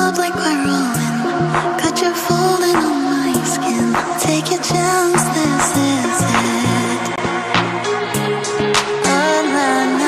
up like we're rolling. Got you folding on my skin. Take your chance, this is it. Oh, nah, nah.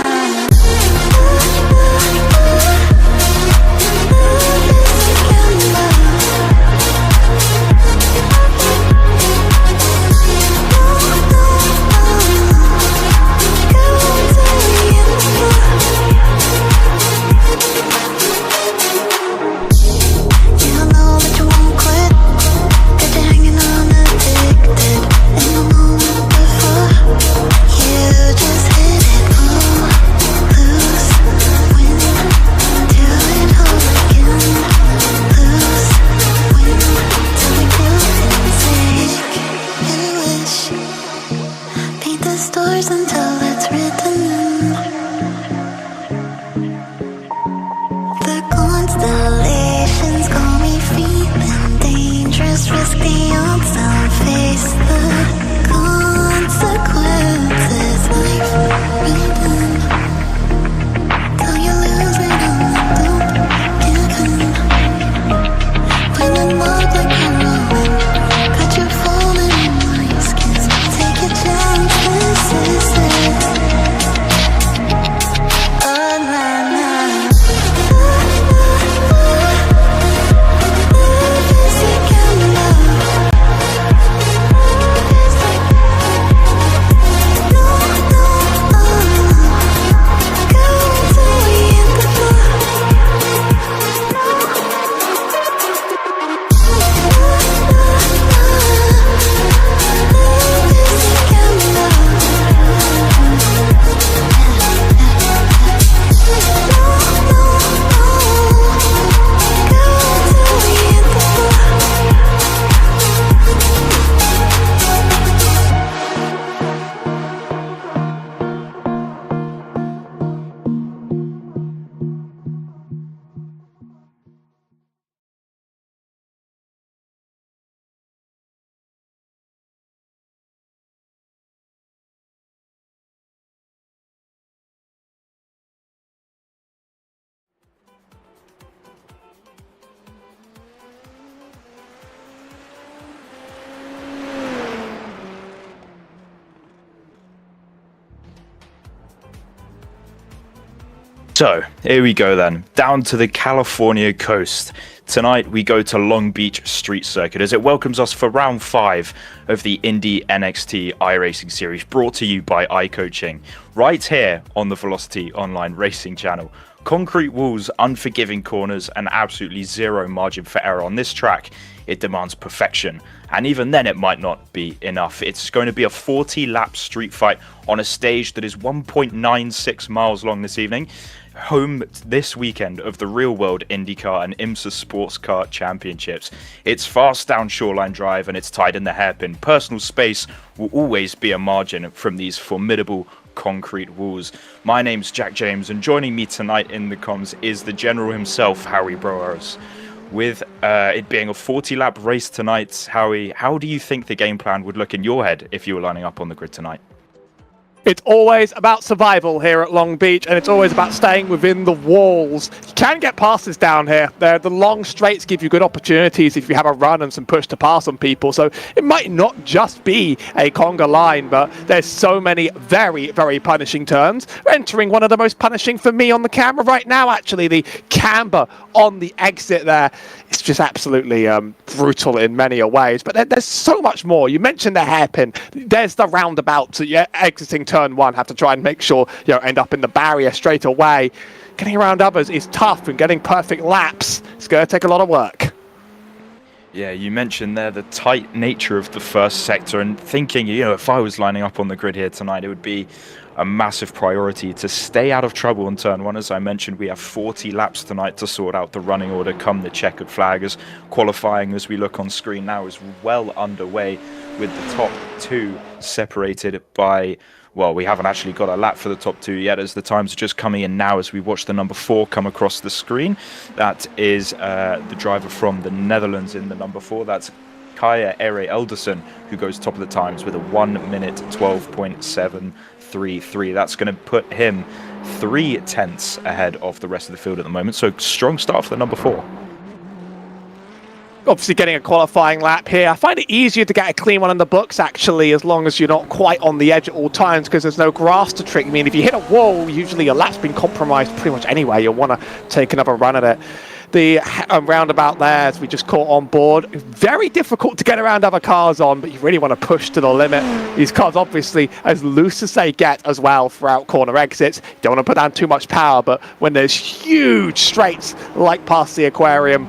So, here we go then, down to the California coast. Tonight we go to Long Beach Street Circuit as it welcomes us for round 5 of the Indy NXT iRacing series, brought to you by iCoaching, right here on the Velocity Online Racing channel. Concrete walls, unforgiving corners, and absolutely zero margin for error on this track. It demands perfection, and even then it might not be enough. It's going to be a 40-lap street fight on a stage that is 1.96 miles long this evening. Home this weekend of the real-world IndyCar and IMSA Sports Car Championships. It's fast down Shoreline Drive and it's tied in the hairpin. Personal space will always be a margin from these formidable concrete walls. My name's Jack James, and joining me tonight in the comms is the General himself, Howie Broers. With it being a 40-lap race tonight, Howie, how do you think the game plan would look in your head if you were lining up on the grid tonight? It's always about survival here at Long Beach, and it's always about staying within the walls. You can get passes down here. The long straights give you good opportunities if you have a run and some push to pass on people. So it might not just be a conga line, but there's so many very, very punishing turns. We're entering one of the most punishing for me on the camera right now, actually. The camber on the exit there. It's just absolutely brutal in many ways. But there's so much more. You mentioned the hairpin. There's the roundabout. So you're exiting turn 1, have to try and make sure you end up in the barrier straight away. Getting around others is tough, and getting perfect laps is going to take a lot of work. Yeah, you mentioned there the tight nature of the first sector, and thinking, if I was lining up on the grid here tonight, it would be a massive priority to stay out of trouble on turn 1. As I mentioned, we have 40 laps tonight to sort out the running order come the checkered flag, as qualifying, as we look on screen now, is well underway, with the top 2 separated by, well, we haven't actually got a lap for the top 2 yet, as the times are just coming in now as we watch the number 4 come across the screen. That is the driver from the Netherlands in the number 4. That's Kaya Ere Elderson, who goes top of the times with a 1 minute 12.733. That's going to put him 3 tenths ahead of the rest of the field at the moment. So strong start for the number 4. obviously getting a qualifying lap here. I find it easier to get a clean one in the books, actually, as long as you're not quite on the edge at all times, because there's no grass to trick. I mean, if you hit a wall, usually your lap's been compromised pretty much anyway. You'll want to take another run at it. The roundabout there, as we just caught on board, very difficult to get around other cars on, but you really want to push to the limit. These cars obviously as loose as they get as well throughout corner exits. You don't want to put down too much power, but when there's huge straights like past the aquarium,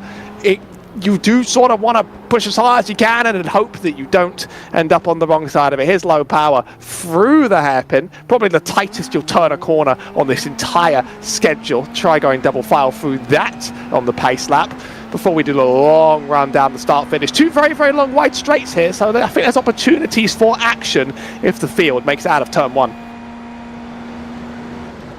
you do sort of want to push as hard as you can and hope that you don't end up on the wrong side of it. Here's low power through the hairpin, probably the tightest you'll turn a corner on this entire schedule. Try going double file through that on the pace lap before we do a long run down the start finish. Two very, very long wide straights here, so I think there's opportunities for action if the field makes it out of turn one.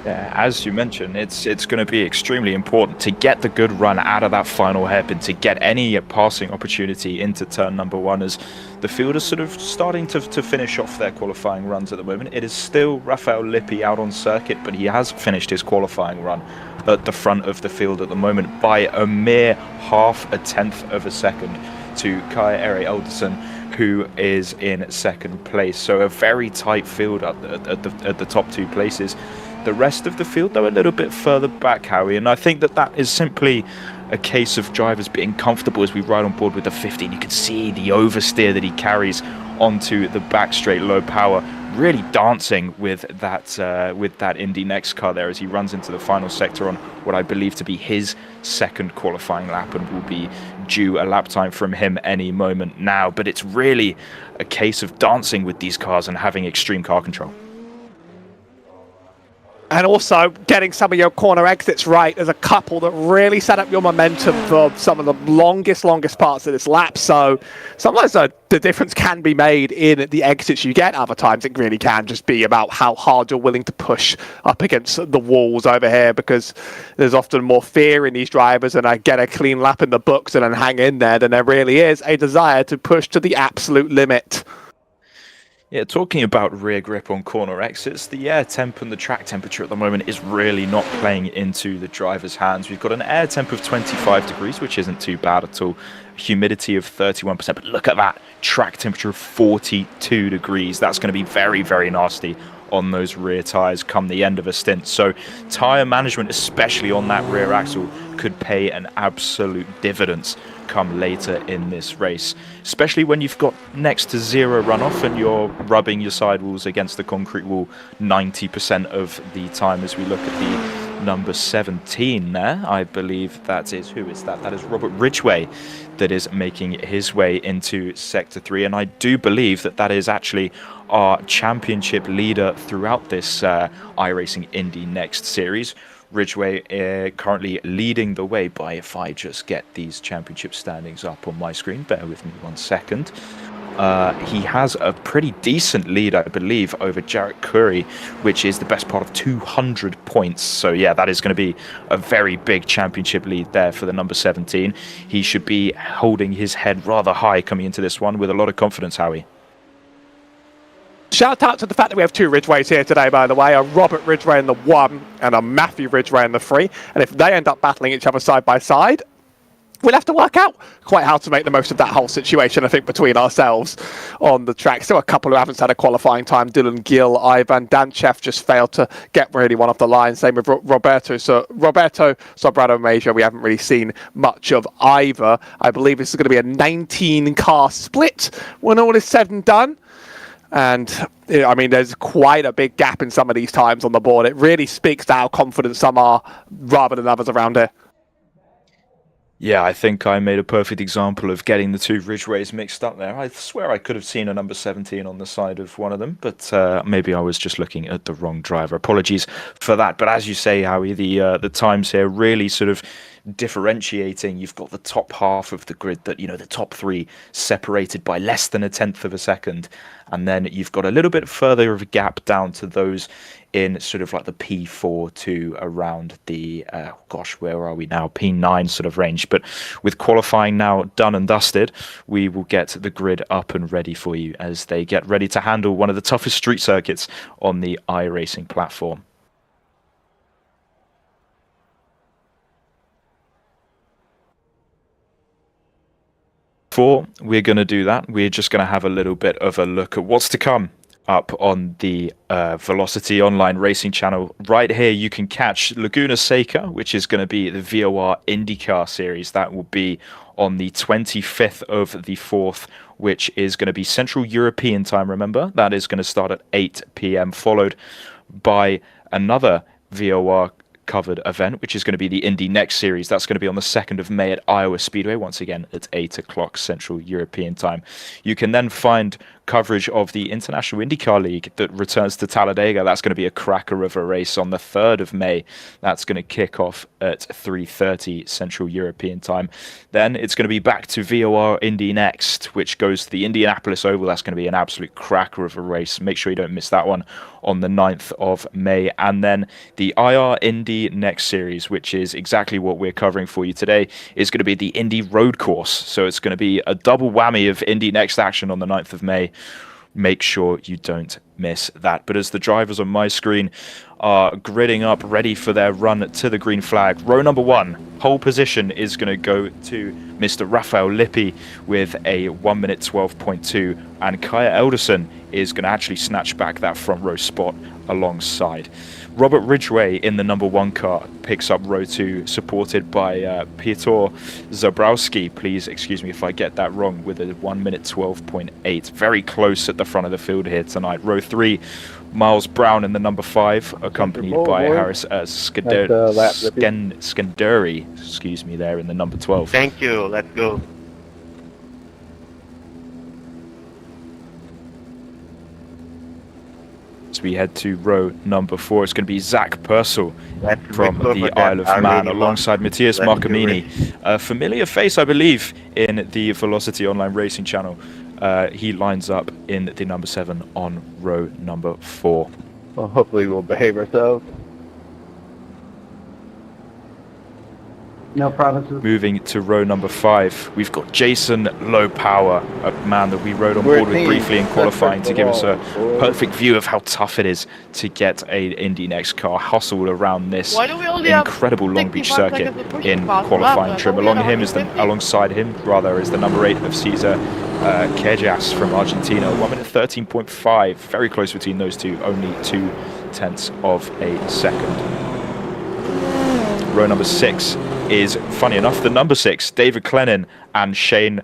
Yeah, as you mentioned, it's going to be extremely important to get the good run out of that final hairpin, to get any passing opportunity into turn number one, as the field is sort of starting to finish off their qualifying runs at the moment. It is still Rafael Lippi out on circuit, but he has finished his qualifying run at the front of the field at the moment by a mere half a tenth of a second to Kai Ere Elderson, who is in second place. So a very tight field at the top two places. The rest of the field, though, a little bit further back, Howie, and I think that is simply a case of drivers being comfortable as we ride on board with the 15. You can see the oversteer that he carries onto the back straight, low power, really dancing with that Indy NXT car there as he runs into the final sector on what I believe to be his second qualifying lap, and will be due a lap time from him any moment now. But it's really a case of dancing with these cars and having extreme car control. And also getting some of your corner exits right. There's a couple that really set up your momentum for some of the longest parts of this lap. So sometimes the difference can be made in the exits you get. Other times it really can just be about how hard you're willing to push up against the walls over here, because there's often more fear in these drivers and I get a clean lap in the books and then hang in there than there really is a desire to push to the absolute limit. Yeah, talking about rear grip on corner exits, the air temp and the track temperature at the moment is really not playing into the driver's hands. We've got an air temp of 25 degrees, which isn't too bad at all. Humidity of 31%, but look at that, track temperature of 42 degrees. That's going to be very, very nasty on those rear tyres come the end of a stint. So tyre management, especially on that rear axle, could pay an absolute dividends come later in this race, especially when you've got next to zero runoff and you're rubbing your sidewalls against the concrete wall 90% of the time. As we look at the number 17 there, I believe that is, who is that? That is Robert Ridgway that is making his way into Sector 3, and I do believe that is actually our championship leader throughout this iRacing Indy NXT series. Ridgway currently leading the way by, if I just get these championship standings up on my screen, bear with me 1 second. He has a pretty decent lead, I believe, over Jarrett Curry, which is the best part of 200 points. So yeah, that is going to be a very big championship lead there for the number 17. He should be holding his head rather high coming into this one with a lot of confidence, Howie. Shout out to the fact that we have two Ridgeways here today, by the way, a Robert Ridgway in the 1 and a Matthew Ridgway in the 3. And if they end up battling each other side by side, we'll have to work out quite how to make the most of that whole situation, I think, between ourselves on the track. Still a couple who haven't had a qualifying time. Dylan Gilles, Ivan Danchev just failed to get really one off the line. Same with Roberto Sobrado Major. We haven't really seen much of either. I believe this is going to be a 19-car split when all is said and done. And, I mean, there's quite a big gap in some of these times on the board. It really speaks to how confident some are rather than others around here. Yeah, I think I made a perfect example of getting the two Ridgeways mixed up there. I swear I could have seen a number 17 on the side of one of them, but maybe I was just looking at the wrong driver. Apologies for that. But as you say, Howie, the times here really sort of differentiating. You've got the top half of the grid, that, you know, the top three separated by less than a tenth of a second, and then you've got a little bit further of a gap down to those in sort of like the P4 to around the where are we now, P9 sort of range. But with qualifying now done and dusted, we will get the grid up and ready for you as they get ready to handle one of the toughest street circuits on the iRacing platform. Before we're going to do that, we're just going to have a little bit of a look at what's to come up on the Velocity Online Racing channel. Right here, you can catch Laguna Seca, which is going to be the VOR IndyCar series. That will be on the 25th of the 4th, which is going to be Central European time, remember? That is going to start at 8 p.m, followed by another VOR covered event, which is going to be the Indy NXT series. That's going to be on the 2nd of May at Iowa Speedway, once again at 8 o'clock Central European time. You can then find coverage of the International IndyCar League that returns to Talladega. That's going to be a cracker of a race on the 3rd of May. That's going to kick off at 3:30 Central European time. Then it's going to be back to VOR Indy NXT, which goes to the Indianapolis Oval. That's going to be an absolute cracker of a race. Make sure you don't miss that one on the 9th of May. And then the IR Indy NXT series, which is exactly what we're covering for you today, is going to be the Indy Road Course. So it's going to be a double whammy of Indy NXT action on the 9th of May. Make sure you don't miss that. But as the drivers on my screen are gridding up, ready for their run to the green flag, row number 1, pole position is going to go to Mr. Rafael Lippi with a 1 minute 12.2, and Kaya Elderson is going to actually snatch back that front row spot alongside. Robert Ridgway in the number 1 car picks up row 2, supported by Piotr Zabrowski. Please excuse me if I get that wrong, with a 1 minute 12.8. Very close at the front of the field here tonight. Row 3, Miles Brown in the number 5, accompanied by Harris Skenduri, excuse me, there in the number 12. Thank you. Let's go. As we head to row number 4, it's going to be Zach Purcell from the Isle of Man alongside Matthias Marcamini. A familiar face, I believe, in the Velocity Online Racing channel. He lines up in the number 7 on row number 4. Well, hopefully we'll behave ourselves. No promises. Moving to row number 5, we've got Jason Low Power, a man that we rode on board with briefly in qualifying to give us a perfect view of how tough it is to get a Indy NXT car hustled around this incredible Long Beach circuit in qualifying trim. Alongside him is the number 8 of Cesar Quejas from Argentina. 1 minute 13.5, very close between those two, only 0.2 of a second. Row number 6 is, funny enough, the number 6, David Clennon, and Shane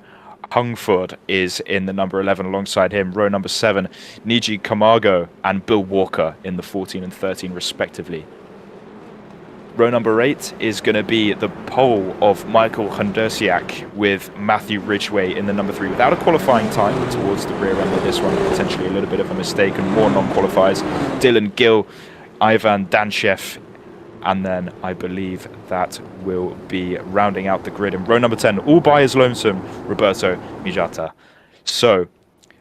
Hungford is in the number 11 alongside him. Row number 7, Niji Camargo and Bill Walker in the 14 and 13 respectively. Row number 8 is going to be the pole of Michael Hondersiak with Matthew Ridgway in the number 3 without a qualifying time, but towards the rear end of this one, potentially a little bit of a mistake and more non-qualifiers. Dylan Gilles, Ivan Danchev, and then I believe that will be rounding out the grid in row number 10, all by his lonesome, Roberto Mijata. So,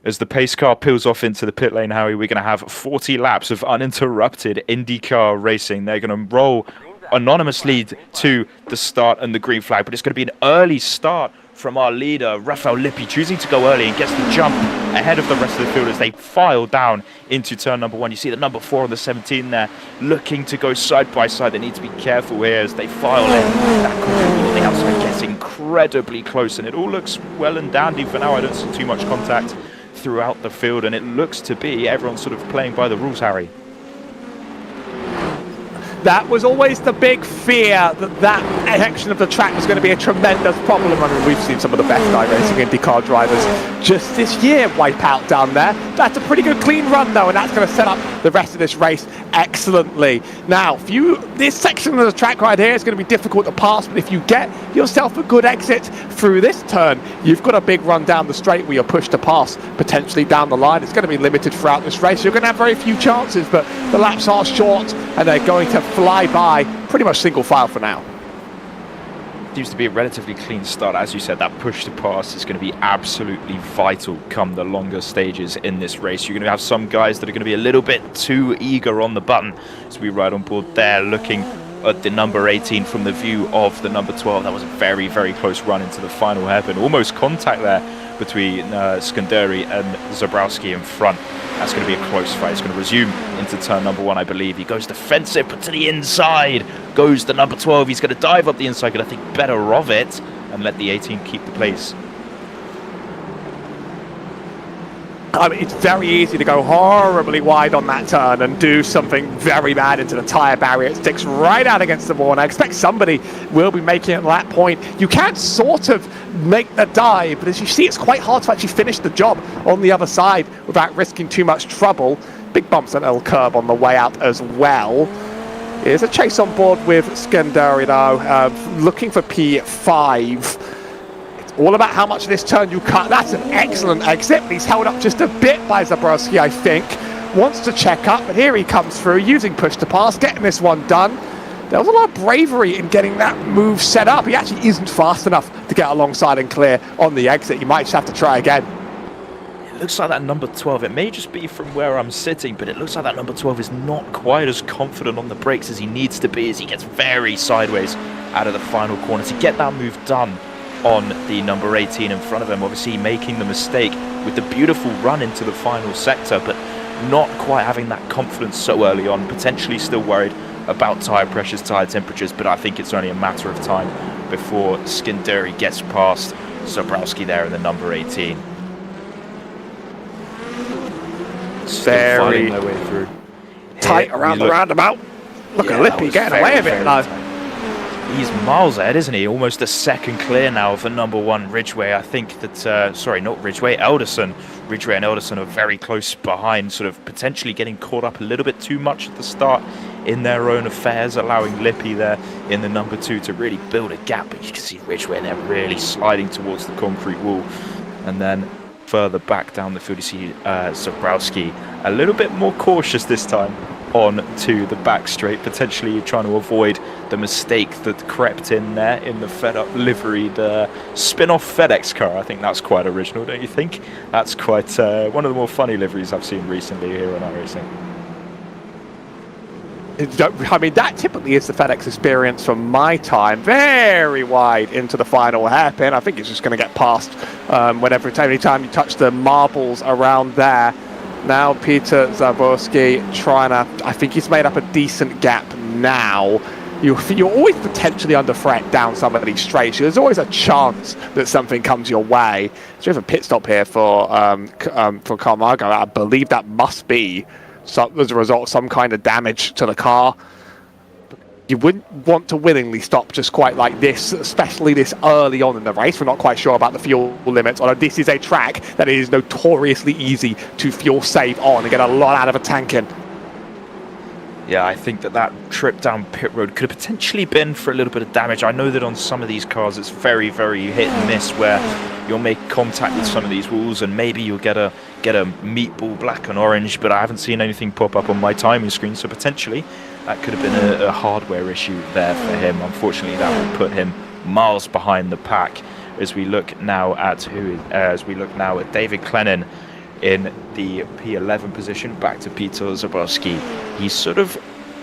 as the pace car peels off into the pit lane, Harry, we're going to have 40 laps of uninterrupted IndyCar racing. They're going to roll anonymously to the start and the green flag, but it's going to be an early start from our leader, Rafael Lippi, choosing to go early and gets the jump ahead of the rest of the field as they file down into turn number 1. You see the number 4 on the 17 there, looking to go side by side. They need to be careful here as they file in. That corner on the outside gets incredibly close, and it all looks well and dandy for now. I don't see too much contact throughout the field, and it looks to be everyone sort of playing by the rules, Harry. That was always the big fear, that section of the track was going to be a tremendous problem. I mean, we've seen some of the best iRacing IndyCar drivers just this year wipe out down there. That's a pretty good clean run though, and that's going to set up the rest of this race excellently. Now, this section of the track right here is going to be difficult to pass, but if you get yourself a good exit through this turn, you've got a big run down the straight where you're pushed to pass potentially down the line. It's going to be limited throughout this race. You're going to have very few chances, but the laps are short and they're going to fly by pretty much single file for now. Seems to be a relatively clean start. As you said, that push to pass is going to be absolutely vital come the longer stages in this race. You're going to have some guys that are going to be a little bit too eager on the button as we ride on board there, looking at the number 18 from the view of the number 12. That was a very, very close run into the final hairpin. Almost contact there between Skenduri and Zabrowski in front. That's going to be a close fight. It's going to resume into turn number 1, I believe. He goes defensive, but to the inside goes the number 12. He's going to dive up the inside, going to think better of it and let the 18 keep the place. I mean, it's very easy to go horribly wide on that turn and do something very bad into the tyre barrier. It sticks right out against the wall, and I expect somebody will be making it at that point. You can sort of make the dive, but as you see, it's quite hard to actually finish the job on the other side without risking too much trouble. Big bumps and a little curb on the way out as well. There's a chase on board with Scandari though, looking for P5. All about how much of this turn you cut. That's an excellent exit, but he's held up just a bit by Zabrowski, I think. Wants to check up, but here he comes through, using push to pass, getting this one done. There was a lot of bravery in getting that move set up. He actually isn't fast enough to get alongside and clear on the exit. You might just have to try again. It looks like that number 12, it may just be from where I'm sitting, but it looks like that number 12 is not quite as confident on the brakes as he needs to be, as he gets very sideways out of the final corner to get that move done on the number 18 in front of him. Obviously making the mistake with the beautiful run into the final sector, but not quite having that confidence so early on, potentially still worried about tyre pressures, tyre temperatures, but I think it's only a matter of time before Scandari gets past Zabrowski there in the number 18. Very fighting their way through. tight around the roundabout. Look at Lippy getting away with it though. He's miles ahead, isn't he? Almost a second clear now of the number 1 Ridgeway. I think that, sorry, not Ridgeway, Elderson. Ridgeway and Elderson are very close behind, sort of potentially getting caught up a little bit too much at the start in their own affairs, allowing Lippy there in the number 2 to really build a gap. But you can see Ridgeway there really sliding towards the concrete wall. And then further back down the field, you see Zabrowski a little bit more cautious this time on to the back straight, potentially trying to avoid the mistake that crept in there in the fed-up liveried spin-off FedEx car. I think that's quite original, don't you think? That's quite one of the more funny liveries I've seen recently here on iRacing. I mean, that typically is the FedEx experience from my time. Very wide into the final hairpin. I think it's just going to get past every time you touch the marbles around there. Now Peter Zaborski trying to, I think he's made up a decent gap now. You're always potentially under threat down some of these straights. There's always a chance that something comes your way. So we have a pit stop here for Camargo. I believe that must be as a result of some kind of damage to the car. You wouldn't want to willingly stop just quite like this, especially this early on in the race. We're not quite sure about the fuel limits, although this is a track that is notoriously easy to fuel save on and get a lot out of a tank in. Yeah, I think that trip down pit road could have potentially been for a little bit of damage. I know that on some of these cars it's very, very hit and miss, where you'll make contact with some of these walls and maybe you'll get a meatball black and orange, but I haven't seen anything pop up on my timing screen, so potentially that could have been a hardware issue there for him. Unfortunately, that would put him miles behind the pack. As we look now at David Clennon in the P11 position, back to Peter Zaborski. He's sort of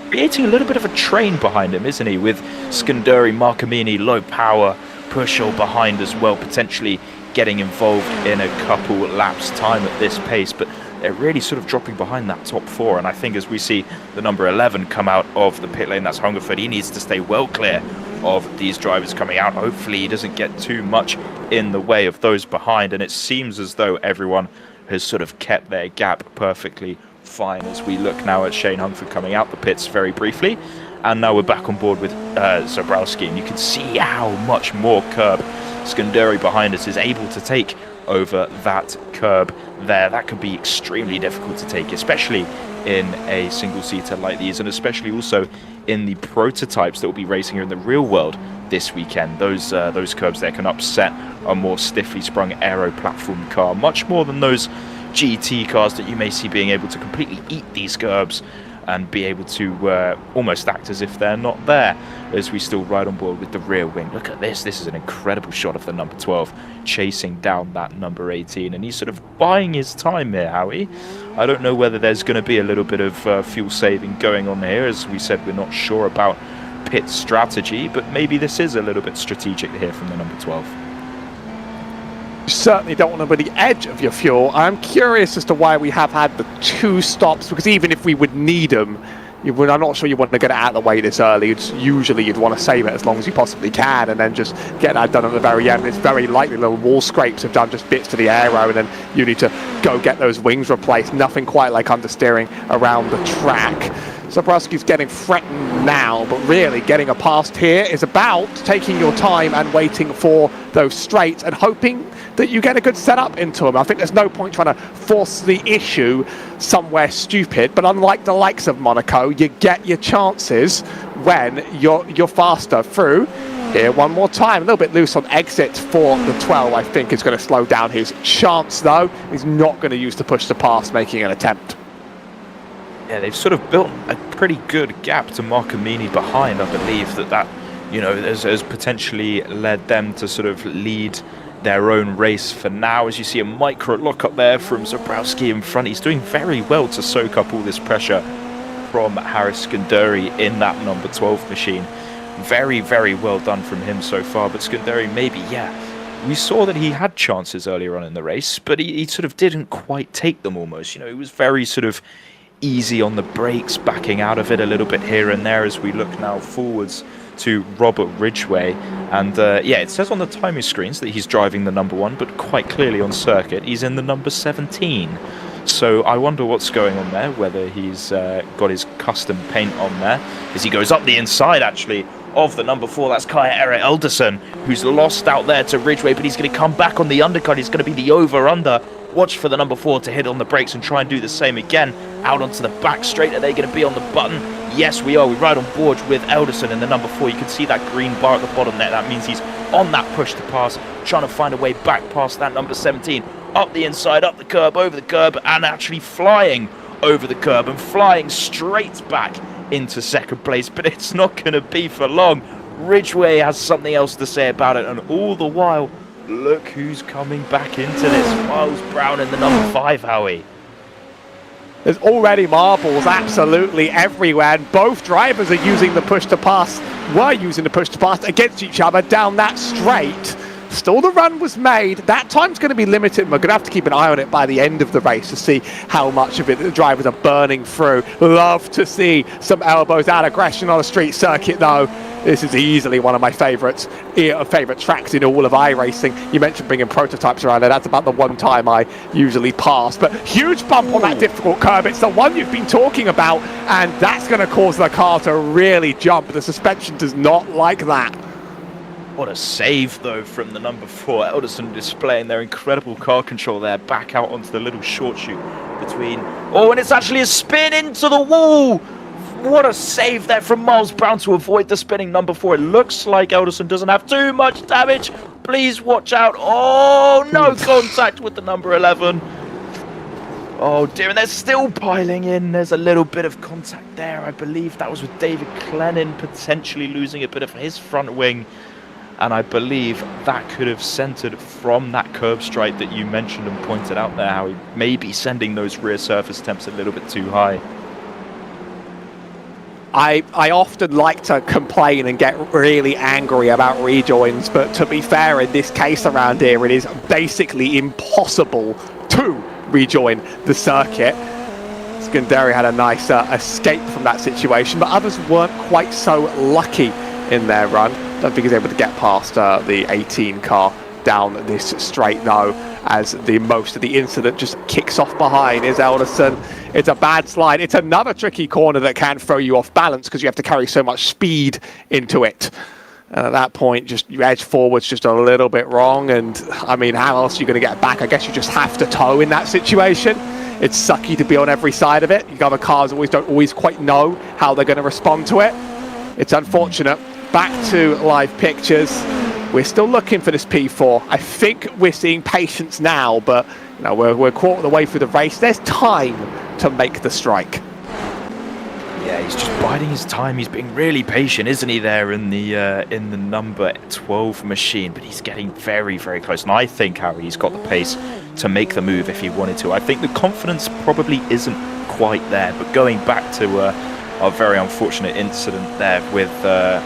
creating a little bit of a train behind him, isn't he? With Scandari, Marcamini, low power, Pushel behind as well, potentially getting involved in a couple laps time at this pace, but they're really sort of dropping behind that top 4. And I think as we see the number 11 come out of the pit lane, that's Hungerford, he needs to stay well clear of these drivers coming out. Hopefully he doesn't get too much in the way of those behind, and it seems as though everyone has sort of kept their gap perfectly fine. As we look now at Shane Hungerford coming out the pits very briefly, and now we're back on board with Zabrowski, and you can see how much more curb Scandari behind us is able to take over that curb there. That can be extremely difficult to take, especially in a single-seater like these, and especially also in the prototypes that will be racing here in the real world this weekend. Those curbs there can upset a more stiffly sprung Aero platform car, much more than those GT cars that you may see being able to completely eat these curbs and be able to almost act as if they're not there, as we still ride on board with the rear wing. Look at this. This is an incredible shot of the number 12 chasing down that number 18, and he's sort of buying his time here, Howie. I don't know whether there's going to be a little bit of fuel saving going on here. As we said, we're not sure about pit strategy, but maybe this is a little bit strategic here from the number 12. You certainly don't want to be the edge of your fuel. I'm curious as to why we have had the 2 stops, because even if we would need them, I'm not sure you want to get it out of the way this early. Usually you'd want to save it as long as you possibly can and then just get that done at the very end. It's very likely little wall scrapes have done just bits to the aero, and then you need to go get those wings replaced. Nothing quite like understeering around the track. Zabrowski's getting threatened now, but really getting a past here is about taking your time and waiting for those straights and hoping that you get a good setup into them. I think there's no point trying to force the issue somewhere stupid, but unlike the likes of Monaco, you get your chances when you're faster through. Here, one more time, a little bit loose on exit for the 12, I think is going to slow down his chance though. He's not going to use the push to pass, making an attempt. Yeah, they've sort of built a pretty good gap to Marcomini behind. I believe that you know, has potentially led them to sort of lead their own race for now. As you see a micro lock up there from Zabrowski in front. He's doing very well to soak up all this pressure from Haris Skanduri in that number 12 machine. Very, very well done from him so far. But Skanduri maybe, yeah, we saw that he had chances earlier on in the race, but he sort of didn't quite take them almost. You know, he was very sort of easy on the brakes, backing out of it a little bit here and there as we look now forwards to Robert Ridgway. And yeah, it says on the timing screens that he's driving the number 1, but quite clearly on circuit he's in the number 17. So I wonder what's going on there, whether he's got his custom paint on there as he goes up the inside actually of the number 4. That's Kaya Eric Elderson, who's lost out there to Ridgway, but he's going to come back on the undercut. He's going to be the over-under. Watch for the number 4 to hit on the brakes and try and do the same again. Out onto the back straight. Are they going to be on the button? Yes, we are. We're right on board with Elderson in the number 4. You can see that green bar at the bottom there. That means he's on that push to pass, trying to find a way back past that number 17. Up the inside, up the curb, over the curb, and actually flying over the curb and flying straight back into second place. But it's not going to be for long. Ridgway has something else to say about it, and all the while, look who's coming back into this. Miles Brown in the number 5, Howie. There's already marbles absolutely everywhere, and both drivers are using the push to pass, were using the push to pass against each other down that straight. Still the run was made. That time's going to be limited. We're going to have to keep an eye on it by the end of the race to see how much of it the drivers are burning through. Love to see some elbows out aggression on a street circuit though. This is easily one of my favourite tracks in all of iRacing. You mentioned bringing prototypes around there. That's about the one time I usually pass. But huge bump on that difficult curb. It's the one you've been talking about, and that's going to cause the car to really jump. The suspension does not like that. What a save, though, from the number 4. Elderson displaying their incredible car control there. Back out onto the little short chute between... Oh, and it's actually a spin into the wall! What a save there from Miles Brown to avoid the spinning number 4. It looks like Elderson doesn't have too much damage. Please watch out. Oh, no contact with the number 11. Oh, dear, and they're still piling in. There's a little bit of contact there. I believe that was with David Clennon potentially losing a bit of his front wing. And I believe that could have centered from that curb stripe that you mentioned and pointed out there, how he may be sending those rear surface temps a little bit too high. I often like to complain and get really angry about rejoins, but to be fair, in this case around here, it is basically impossible to rejoin the circuit. Skanduri had a nice escape from that situation, but others weren't quite so lucky in their run. Don't think he's able to get past the 18 car down this straight though, as the most of the incident just kicks off behind is Elderson. It's a bad slide. It's another tricky corner that can throw you off balance because you have to carry so much speed into it. And at that point, just you edge forwards just a little bit wrong. And I mean, how else are you going to get back? I guess you just have to tow in that situation. It's sucky to be on every side of it. You other cars don't always quite know how they're going to respond to it. It's unfortunate. Back to live pictures. We're still looking for this P4. I think we're seeing patience now, but you know, we're quarter of the way through the race. There's time to make the strike. Yeah, he's just biding his time. He's being really patient, isn't he, there in the number 12 machine? But he's getting very, very close. And I think, Harry, he's got the pace to make the move if he wanted to. I think the confidence probably isn't quite there. But going back to a very unfortunate incident there with the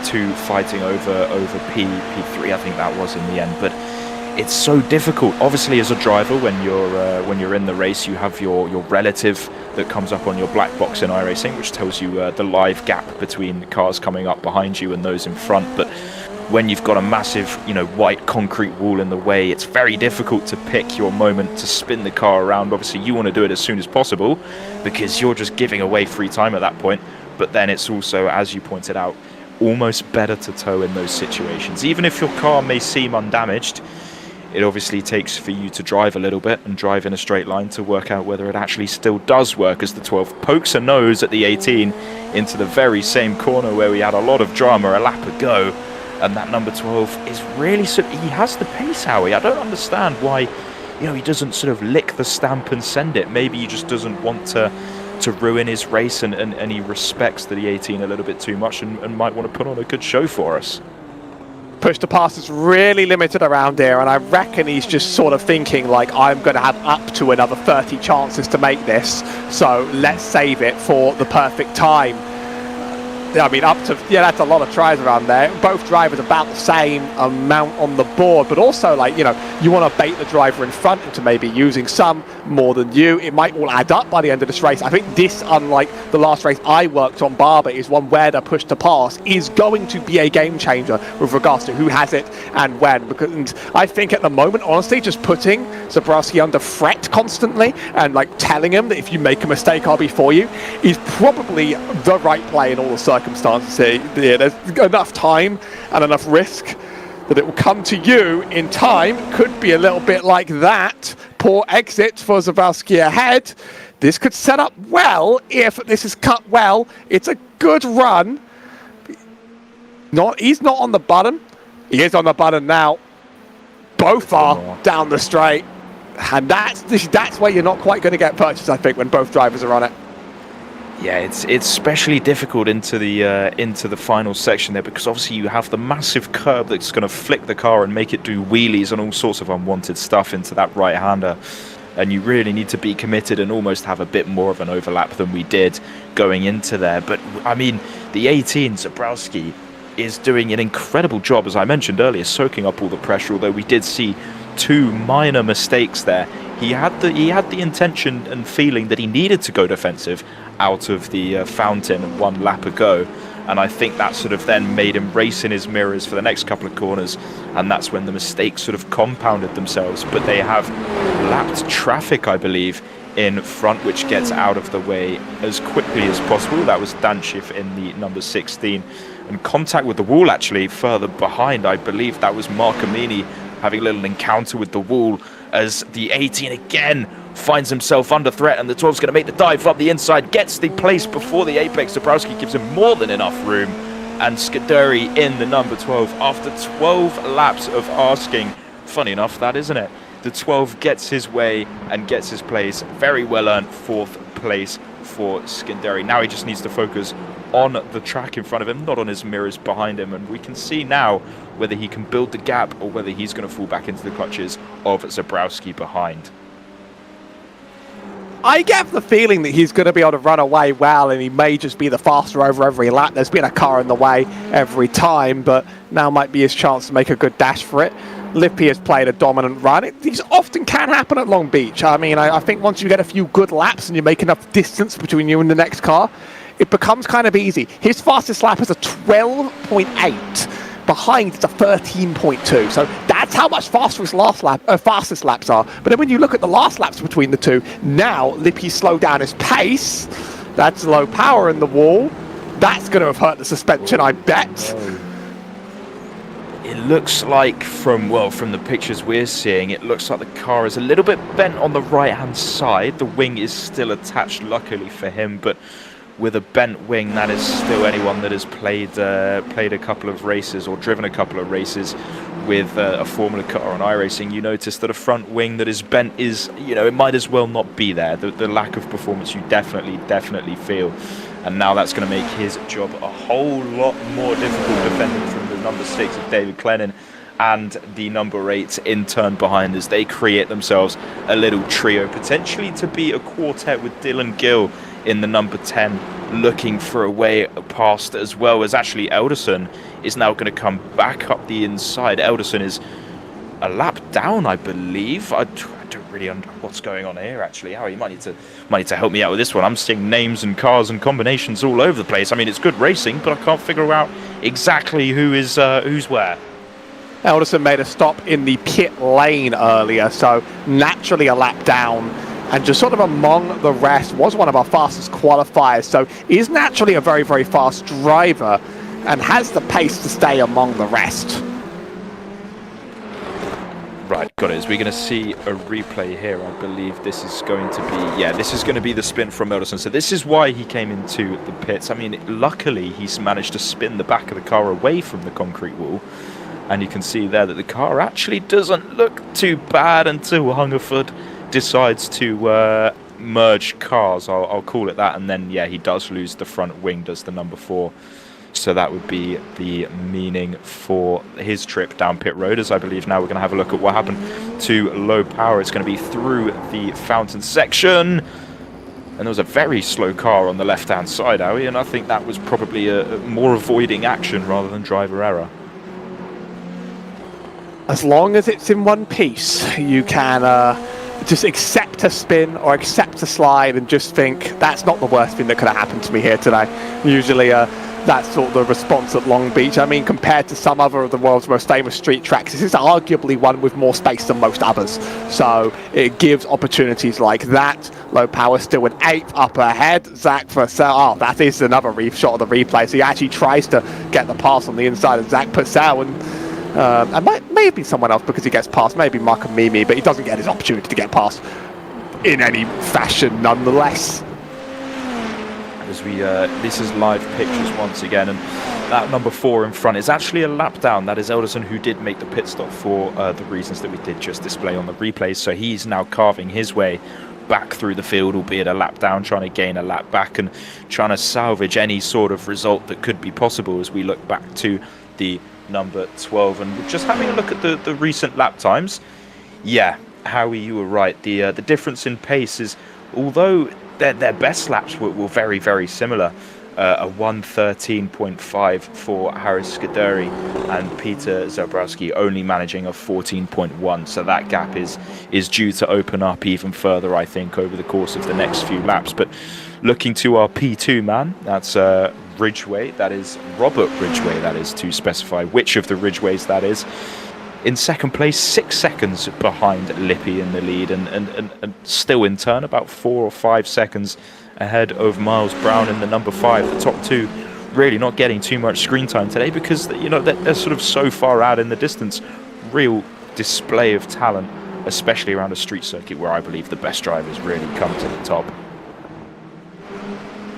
two fighting over P3, I think that was in the end. But it's so difficult. Obviously, as a driver, when you're in the race, you have your relative that comes up on your black box in iRacing, which tells you the live gap between cars coming up behind you and those in front. But when you've got a massive, white concrete wall in the way, it's very difficult to pick your moment to spin the car around. Obviously, you want to do it as soon as possible because you're just giving away free time at that point. But then it's also, as you pointed out, almost better to tow in those situations. Even if your car may seem undamaged, it obviously takes for you to drive a little bit and drive in a straight line to work out whether it actually still does work, as the 12 pokes a nose at the 18 into the very same corner where we had a lot of drama a lap ago. And that number 12 is really, he has the pace, Howie. I don't understand why, he doesn't sort of lick the stamp and send it. Maybe he just doesn't want to ruin his race, and he respects the 18 a little bit too much and might want to put on a good show for us. Push to pass is really limited around here, and I reckon he's just sort of thinking like, I'm going to have up to another 30 chances to make this, so let's save it for the perfect time. I mean, that's a lot of tries around there. Both drivers about the same amount on the board, but also, you want to bait the driver in front into maybe using some more than you. It might all add up by the end of this race. I think this, unlike the last race I worked on, Barber, is one where the push to pass is going to be a game changer with regards to who has it and when. And I think at the moment, honestly, just putting Zabrowski under threat constantly and telling him that if you make a mistake, I'll be for you, is probably the right play in all the circumstances. There's enough time and enough risk that it will come to you in time. Could be a little bit like that. Poor exit for Zabrowski ahead. This could set up well if this is cut well. It's a good run. He's not on the button. He is on the button now. Both are down the straight. And that's where you're not quite going to get purchased, I think, when both drivers are on it. Yeah, it's especially difficult into the final section there, because obviously you have the massive curb that's going to flick the car and make it do wheelies and all sorts of unwanted stuff into that right-hander. And you really need to be committed and almost have a bit more of an overlap than we did going into there. But, I mean, the 18, Zabrowski, is doing an incredible job, as I mentioned earlier, soaking up all the pressure, although we did see two minor mistakes there. He had the intention and feeling that he needed to go defensive out of the fountain one lap ago, and I think that sort of then made him race in his mirrors for the next couple of corners, and that's when the mistakes sort of compounded themselves. But they have lapped traffic, I believe, in front, which gets out of the way as quickly as possible. That was Danshif in the number 16, and contact with the wall actually further behind. I believe that was Mark Amini having a little encounter with the wall, as the 18 again finds himself under threat, and the 12's going to make the dive up the inside, gets the place before the apex. Zabrowski gives him more than enough room, and Scuderi in the number 12 after 12 laps of asking. Funny enough, that, isn't it? The 12 gets his way and gets his place. Very well earned 4th place for Scuderi. Now he just needs to focus on the track in front of him, not on his mirrors behind him, and we can see now whether he can build the gap or whether he's going to fall back into the clutches of Zabrowski behind. I get the feeling that he's going to be able to run away well, and he may just be the faster over every lap. There's been a car in the way every time, but now might be his chance to make a good dash for it. Lippi has played a dominant run. These often can happen at Long Beach. I mean, I think once you get a few good laps and you make enough distance between you and the next car, it becomes kind of easy. His fastest lap is a 12.8. Behind, it's a 13.2. So that's how much faster his fastest laps are. But then when you look at the last laps between the two, now Lippi slowed down his pace. That's low power in the wall. That's going to have hurt the suspension, I bet. It looks like from the pictures we're seeing, it looks like the car is a little bit bent on the right-hand side. The wing is still attached, luckily for him, but with a bent wing, that is still anyone that has played a couple of races or driven a couple of races with a Formula car on iRacing. You notice that a front wing that is bent is, it might as well not be there. The lack of performance you definitely feel. And now that's going to make his job a whole lot more difficult, defending from the number 6 of David Clennon and the number 8 in turn behind, as they create themselves a little trio, potentially to be a quartet with Dylan Gilles in the number 10, looking for a way past, as well as actually Elderson is now going to come back up the inside. Elderson is a lap down, I believe. I don't really understand what's going on here, actually. How you might need to help me out with this one. I'm seeing names and cars and combinations all over the place. I mean, it's good racing, but I can't figure out exactly who's where. Elderson made a stop in the pit lane earlier, so naturally a lap down, and just sort of among the rest, was one of our fastest qualifiers, so is naturally a very, very fast driver and has the pace to stay among the rest. Right, got it. As we're going to see a replay here, I believe this is going to be, yeah, this is going to be the spin from Elderson. So this is why he came into the pits. I mean, luckily he's managed to spin the back of the car away from the concrete wall. And you can see there that the car actually doesn't look too bad until Hungerford decides to merge cars, I'll call it that. And then, yeah, he does lose the front wing, does the number 4. So that would be the meaning for his trip down pit road, as I believe now we're going to have a look at what happened to Low Power. It's going to be through the fountain section. And there was a very slow car on the left-hand side, Howie, and I think that was probably a more avoiding action rather than driver error. As long as it's in one piece, you can just accept a spin or accept a slide and just think, that's not the worst thing that could have happened to me here today. Usually that's sort of the response at Long Beach. I mean, compared to some other of the world's most famous street tracks, this is arguably one with more space than most others. So it gives opportunities like that. Low Power still an 8th up ahead. Zach Purcell, oh, that is another shot of the replay. So he actually tries to get the pass on the inside of Zach Purcell, and maybe someone else because he gets past, maybe Mark and Mimi, but he doesn't get his opportunity to get past in any fashion nonetheless. As we, this is live pictures once again, and that number 4 in front is actually a lap down. That is Elderson, who did make the pit stop for the reasons that we did just display on the replays. So he's now carving his way back through the field, albeit a lap down, trying to gain a lap back and trying to salvage any sort of result that could be possible as we look back to the number 12. And just having a look at the recent lap times, yeah, Howie, you were right. The difference in pace is, although their best laps were very, very similar. A 1:13.5 for Harris Skideri and Peter Zabrowski only managing a 14.1. So that gap is due to open up even further, I think, over the course of the next few laps. But looking to our P2 man, that's Ridgeway. That is Robert Ridgeway, that is, to specify which of the Ridgeways that is. In second place, 6 seconds behind Lippy in the lead, and still in turn about 4 or 5 seconds ahead of Miles Brown in the number 5. The top 2 really not getting too much screen time today because, you know, they're sort of so far out in the distance. Real display of talent, especially around a street circuit where I believe the best drivers really come to the top.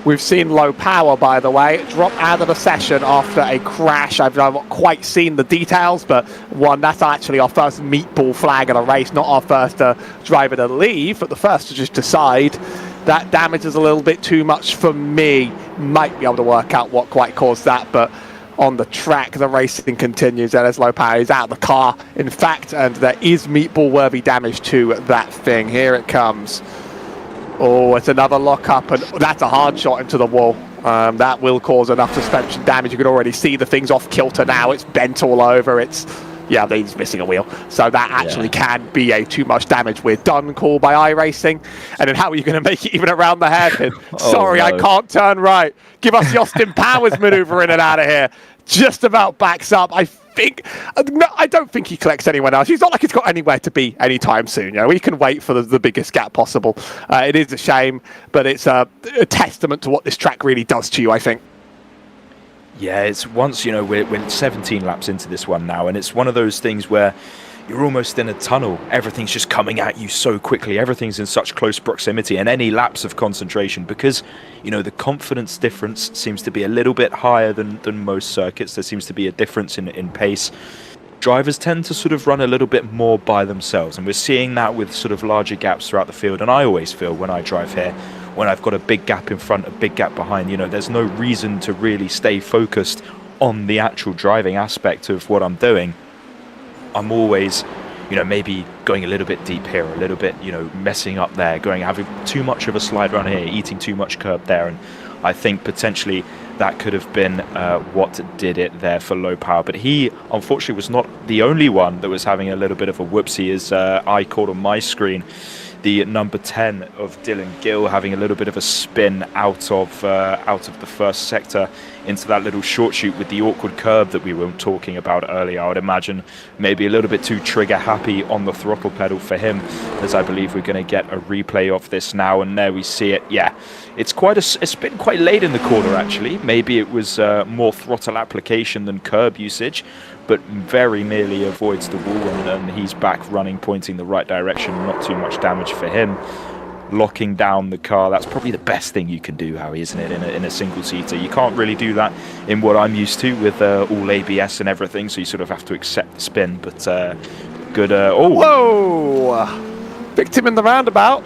We've seen Low Power, by the way, drop out of the session after a crash. I've not quite seen the details, but that's actually our first meatball flag of the race, not our first driver to leave, but the first to just decide that damage is a little bit too much for me. Might be able to work out what quite caused that, but on the track, the racing continues, and as Low Power is out of the car, in fact, and there is meatball-worthy damage to that thing. Here it comes. Oh, it's another lock-up, and that's a hard shot into the wall. That will cause enough suspension damage. You can already see the thing's off kilter now. It's bent all over. Yeah, he's missing a wheel. So that actually can be a too much damage. We're done call by iRacing. And then how are you going to make it even around the hairpin? Sorry, no. I can't turn right. Give us the Austin Powers maneuver in and out of here. Just about backs up. I don't think he collects anyone else. He's not like he's got anywhere to be anytime soon. You know, we can wait for the biggest gap possible. It is a shame, but it's a testament to what this track really does to you, I think. Yeah, it's once, you know, we're 17 laps into this one now, and it's one of those things where you're almost in a tunnel. Everything's just coming at you so quickly. Everything's in such close proximity, and any lapse of concentration, because, you know, the confidence difference seems to be a little bit higher than most circuits. There seems to be a difference in pace. Drivers tend to sort of run a little bit more by themselves, and we're seeing that with sort of larger gaps throughout the field. And I always feel when I drive here, when I've got a big gap in front, a big gap behind, you know, there's no reason to really stay focused on the actual driving aspect of what I'm doing. I'm always, you know, maybe going a little bit deep here, a little bit, you know, messing up there, having too much of a slide run here, eating too much curb there. And I think potentially that could have been what did it there for low power. But he, unfortunately, was not the only one that was having a little bit of a whoopsie, as I caught on my screen. The number 10 of Gilles having a little bit of a spin out of the first sector into that little short shoot with the awkward curve that we were talking about earlier. I would imagine maybe a little bit too trigger happy on the throttle pedal for him, as I believe we're going to get a replay of this now. And there we see it. Yeah, it's been quite late in the corner actually. Maybe it was more throttle application than curb usage, but very nearly avoids the wall, and he's back running, pointing the right direction. Not too much damage for him. Locking down the car, that's probably the best thing you can do, Howie, isn't it, in a single-seater? You can't really do that in what I'm used to with all ABS and everything, so you sort of have to accept the spin, but good... Whoa! Victim in the roundabout.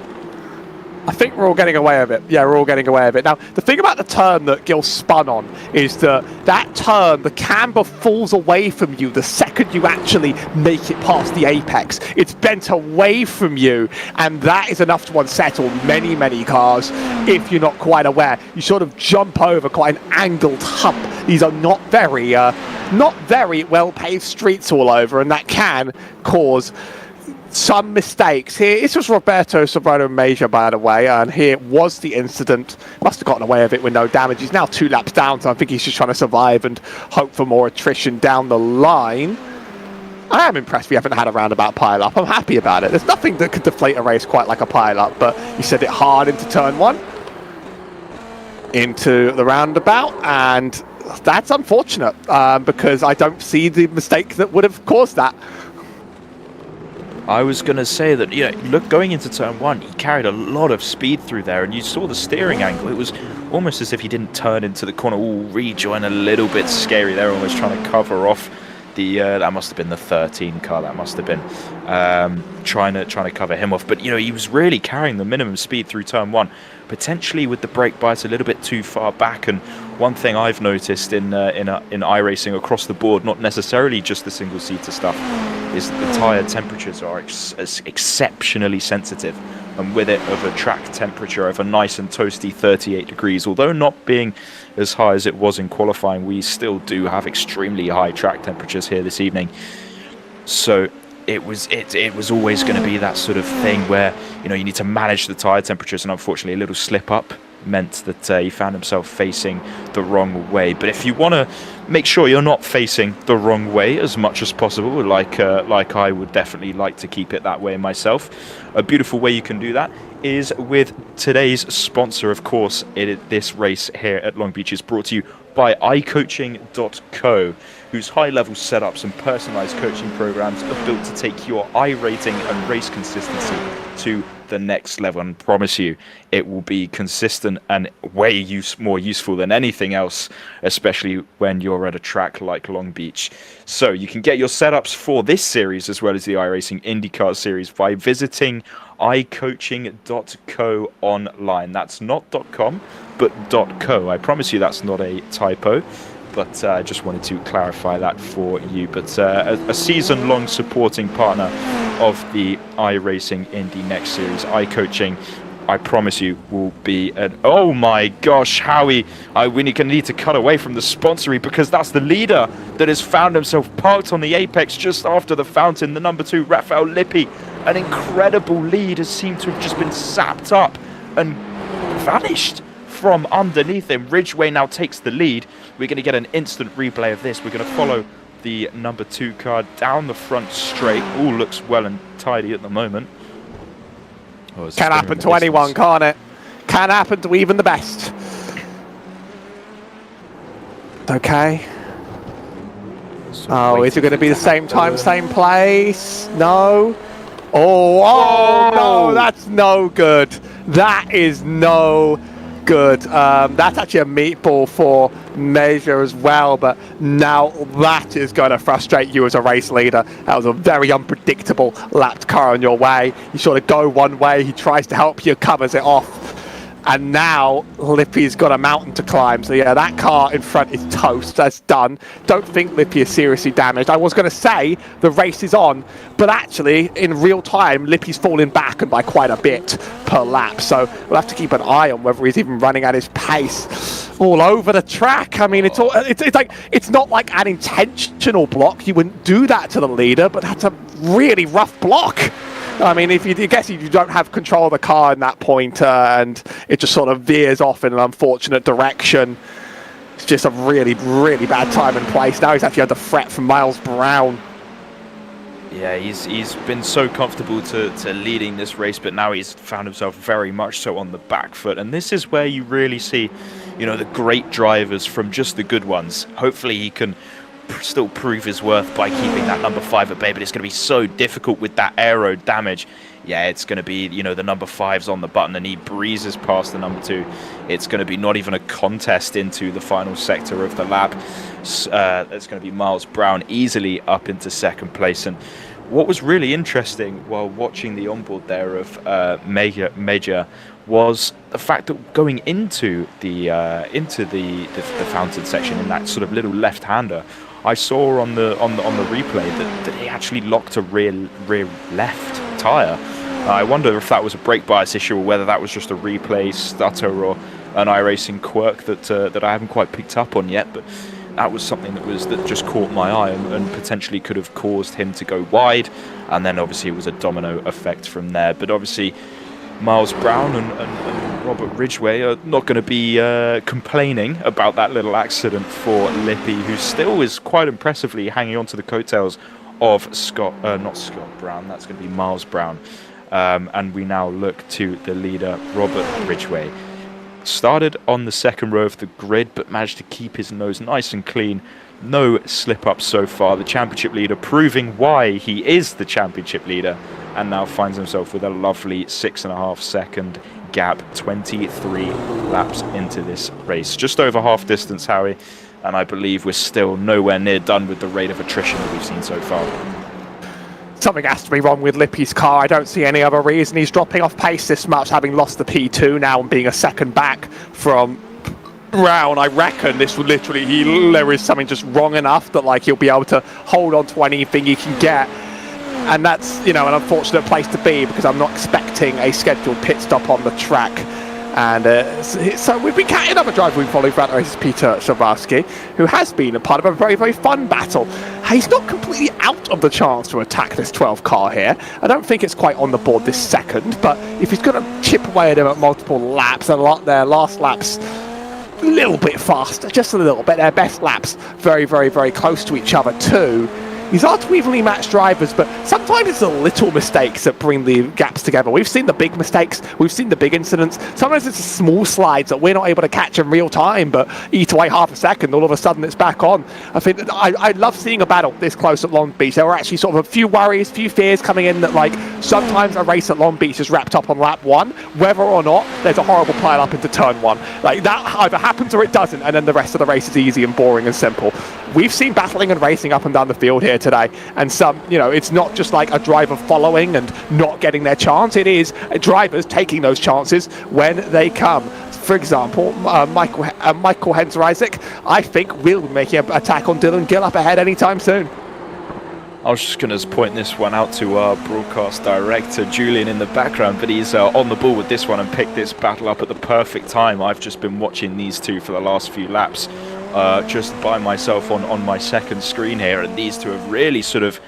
I think we're all getting away with it. Yeah, we're all getting away with it. Now, the thing about the turn that Gilles spun on is that turn, the camber falls away from you the second you actually make it past the apex. It's bent away from you, and that is enough to unsettle many, many cars if you're not quite aware. You sort of jump over quite an angled hump. These are not very well-paved streets all over, and that can cause some mistakes. Here, this was Roberto Sobrano Major, by the way, and here was the incident. Must have gotten away with it with no damage. He's now 2 laps down, so I think he's just trying to survive and hope for more attrition down the line. I am impressed we haven't had a roundabout pile-up. I'm happy about it. There's nothing that could deflate a race quite like a pile-up, but he said it hard into turn 1, into the roundabout, and that's unfortunate because I don't see the mistake that would have caused that. I was going to say that, you know, look, going into turn 1, he carried a lot of speed through there, and you saw the steering angle. It was almost as if he didn't turn into the corner. Ooh, rejoin a little bit scary there, almost trying to cover off the, that must have been the 13 car, that must have been, trying to cover him off. But, you know, he was really carrying the minimum speed through turn 1, potentially with the brake bites a little bit too far back. And one thing I've noticed in iRacing across the board, not necessarily just the single-seater stuff, is that the tyre temperatures are exceptionally sensitive, and with it of a track temperature of a nice and toasty 38 degrees, although not being as high as it was in qualifying, we still do have extremely high track temperatures here this evening. So it was always going to be that sort of thing where, you know, you need to manage the tyre temperatures, and unfortunately a little slip up meant that he found himself facing the wrong way. But if you want to make sure you're not facing the wrong way as much as possible, like I would definitely like to keep it that way myself, a beautiful way you can do that is with today's sponsor. Of course, this race here at Long Beach is brought to you by iCoaching.co, whose high-level setups and personalized coaching programs are built to take your iRating and race consistency to the next level, and promise you it will be consistent and way more useful than anything else, especially when you're at a track like Long Beach. So you can get your setups for this series as well as the iRacing IndyCar series by visiting iCoaching.co online. That's not .com but .co. I promise you that's not a typo, but I just wanted to clarify that for you. But a season-long supporting partner of the iRacing Indy NXT series, iCoaching, I promise you will be an... Oh my gosh, Howie, we need to cut away from the sponsory, because that's the leader that has found himself parked on the apex just after the fountain, the number 2, Rafael Lippi. An incredible lead has seemed to have just been sapped up and vanished from underneath him. Ridgeway now takes the lead. We're going to get an instant replay of this. We're going to follow the number 2 car down the front straight. All looks well and tidy at the moment. Oh, can happen to anyone, can't it? Can happen to even the best. Okay. Oh, is it going to be the same time, same place? No. Oh, no, that's no good. That is no good. That's actually a meatball for Major as well, but now that is going to frustrate you as a race leader. That was a very unpredictable lapped car on your way. You sort of go one way, he tries to help you, covers it off, And now Lippy's got a mountain to climb. So yeah, that car in front is toast. That's done. Don't think Lippy is seriously damaged. I was going to say the race is on, but actually in real time, Lippy's falling back and by quite a bit per lap. So we'll have to keep an eye on whether he's even running at his pace all over the track. I mean, it's like, it's not like an intentional block. You wouldn't do that to the leader, but that's a really rough block. I mean, if you guess you don't have control of the car in that point, and it just sort of veers off in an unfortunate direction. It's just a really, really bad time and place. Now he's actually under threat from Miles Brown. Yeah, he's been so comfortable to leading this race, but now he's found himself very much so on the back foot. And this is where you really see, you know, the great drivers from just the good ones. Hopefully he can still prove his worth by keeping that number 5 at bay, but it's going to be so difficult with that aero damage. Yeah, it's going to be, you know, the number 5's on the button and he breezes past the number 2. It's going to be not even a contest into the final sector of the lap. It's going to be Miles Brown easily up into second place. And what was really interesting while watching the onboard there of Major was the fact that going into the fountain section in that sort of little left-hander, I saw on the replay that he actually locked a rear left tyre. I wonder if that was a brake bias issue or whether that was just a replay stutter or an iRacing quirk that I haven't quite picked up on yet. But that was something that just caught my eye and potentially could have caused him to go wide. And then obviously it was a domino effect from there. But obviously Miles Brown and Robert Ridgway are not going to be complaining about that little accident for Lippy, who still is quite impressively hanging on to the coattails of not Scott Brown, that's going to be Miles Brown. And we now look to the leader, Robert Ridgway. Started on the second row of the grid, but managed to keep his nose nice and clean. No slip-ups so far. The championship leader proving why he is the championship leader, and now finds himself with a lovely 6.5 second gap, 23 laps into this race. Just over half distance, Howie, and I believe we're still nowhere near done with the rate of attrition that we've seen so far. Something has to be wrong with Lippy's car. I don't see any other reason he's dropping off pace this much, having lost the P2 now and being a second back from Brown. I reckon this would literally, there is something just wrong enough that like he'll be able to hold on to anything he can get. And that's, you know, an unfortunate place to be because I'm not expecting a scheduled pit stop on the track. And so we've been catching another driver we followed throughout the race, Peter Szawarski, who has been a part of a very, very fun battle. He's not completely out of the chance to attack this 12 car here. I don't think it's quite on the board this second, but if he's going to chip away at him at multiple laps, and their last laps a little bit faster, just a little bit, their best laps very, very, very close to each other too. These are two evenly matched drivers, but sometimes it's the little mistakes that bring the gaps together. We've seen the big mistakes, we've seen the big incidents. Sometimes it's the small slides that we're not able to catch in real time, but eat away half a second, all of a sudden it's back on. I think I love seeing a battle this close at Long Beach. There were actually sort of a few worries, few fears coming in that like sometimes a race at Long Beach is wrapped up on lap 1, whether or not there's a horrible pile up into turn 1. Like that either happens or it doesn't, and then the rest of the race is easy and boring and simple. We've seen battling and racing up and down the field here today, and some, you know, it's not just like a driver following and not getting their chance. It is drivers taking those chances when they come. For example, Michael Henzer-Isaac, I think, will be making an attack on Dylan Gilles up ahead anytime soon. I was just going to point this one out to our broadcast director, Julian, in the background, but he's on the ball with this one and picked this battle up at the perfect time. I've just been watching these two for the last few laps. Just by myself on my second screen here, and these two have really sort of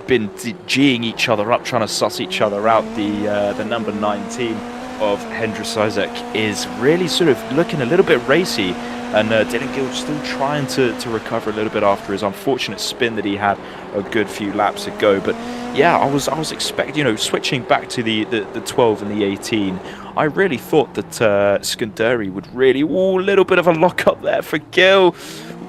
been G'ing each other up, trying to suss each other out. The number 19 of Henzer-Isaac is really sort of looking a little bit racy, and Dylan Gilles still trying to recover a little bit after his unfortunate spin that he had a good few laps ago. But yeah, I was expecting, you know, switching back to the 12 and the 18, I really thought that Skanduri would really, a little bit of a lock up there for Gilles.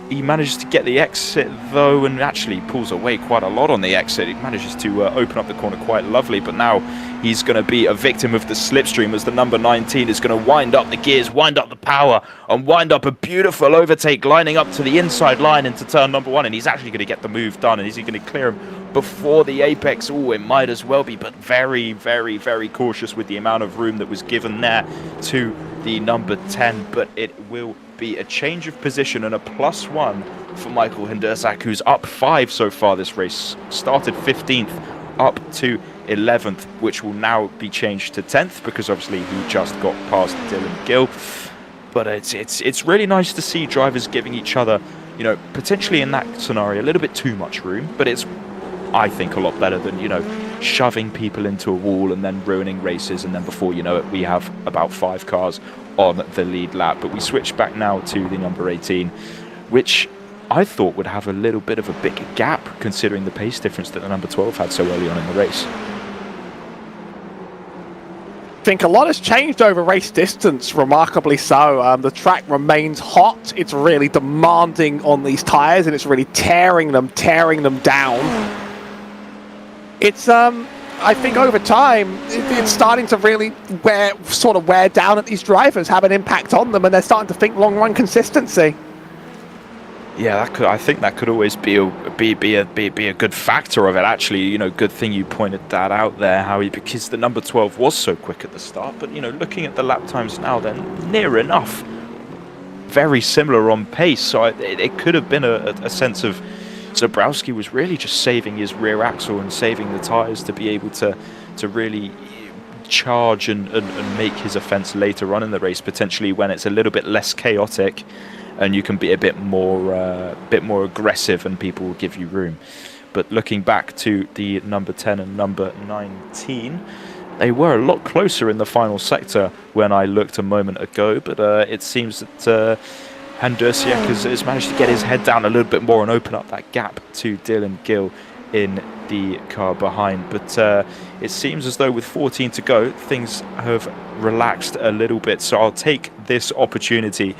He manages to get the exit though, and actually pulls away quite a lot on the exit. He manages to open up the corner quite lovely, but now he's going to be a victim of the slipstream as the number 19 is going to wind up the gears, wind up the power, and wind up a beautiful overtake lining up to the inside line into turn number 1, and he's actually going to get the move done. And is he going to clear him before the apex. Oh, it might as well be, but very, very, very cautious with the amount of room that was given there to the number 10. But it will be a change of position and a +1 for Michael Hendersak, who's up 5 so far this race. Started 15th, up to 11th, which will now be changed to 10th because obviously he just got past Dylan Gilles. But it's really nice to see drivers giving each other, you know, potentially in that scenario a little bit too much room, but it's, I think, a lot better than, you know, shoving people into a wall and then ruining races, and then before you know it we have about 5 cars on the lead lap. But we switch back now to the number 18, which I thought would have a little bit of a bigger gap considering the pace difference that the number 12 had so early on in the race. I think a lot has changed over race distance, remarkably so. The track remains hot. It's really demanding on these tyres, and it's really tearing them down. It's I think over time it's starting to really wear down at these drivers, have an impact on them, and they're starting to think long run consistency. Yeah, I think that could always be a good factor of it. Actually, you know, good thing you pointed that out there, Howie, because the number 12 was so quick at the start. But you know, looking at the lap times now, then near enough, very similar on pace. So it could have been a sense of Zabrowski was really just saving his rear axle and saving the tyres to be able to really charge and make his offence later on in the race, potentially when it's a little bit less chaotic and you can be a bit more aggressive and people will give you room. But looking back to the number 10 and number 19, they were a lot closer in the final sector when I looked a moment ago, but it seems that Hendersak has managed to get his head down a little bit more and open up that gap to Dylan Gilles in the car behind. But it seems as though with 14 to go, things have relaxed a little bit. So I'll take this opportunity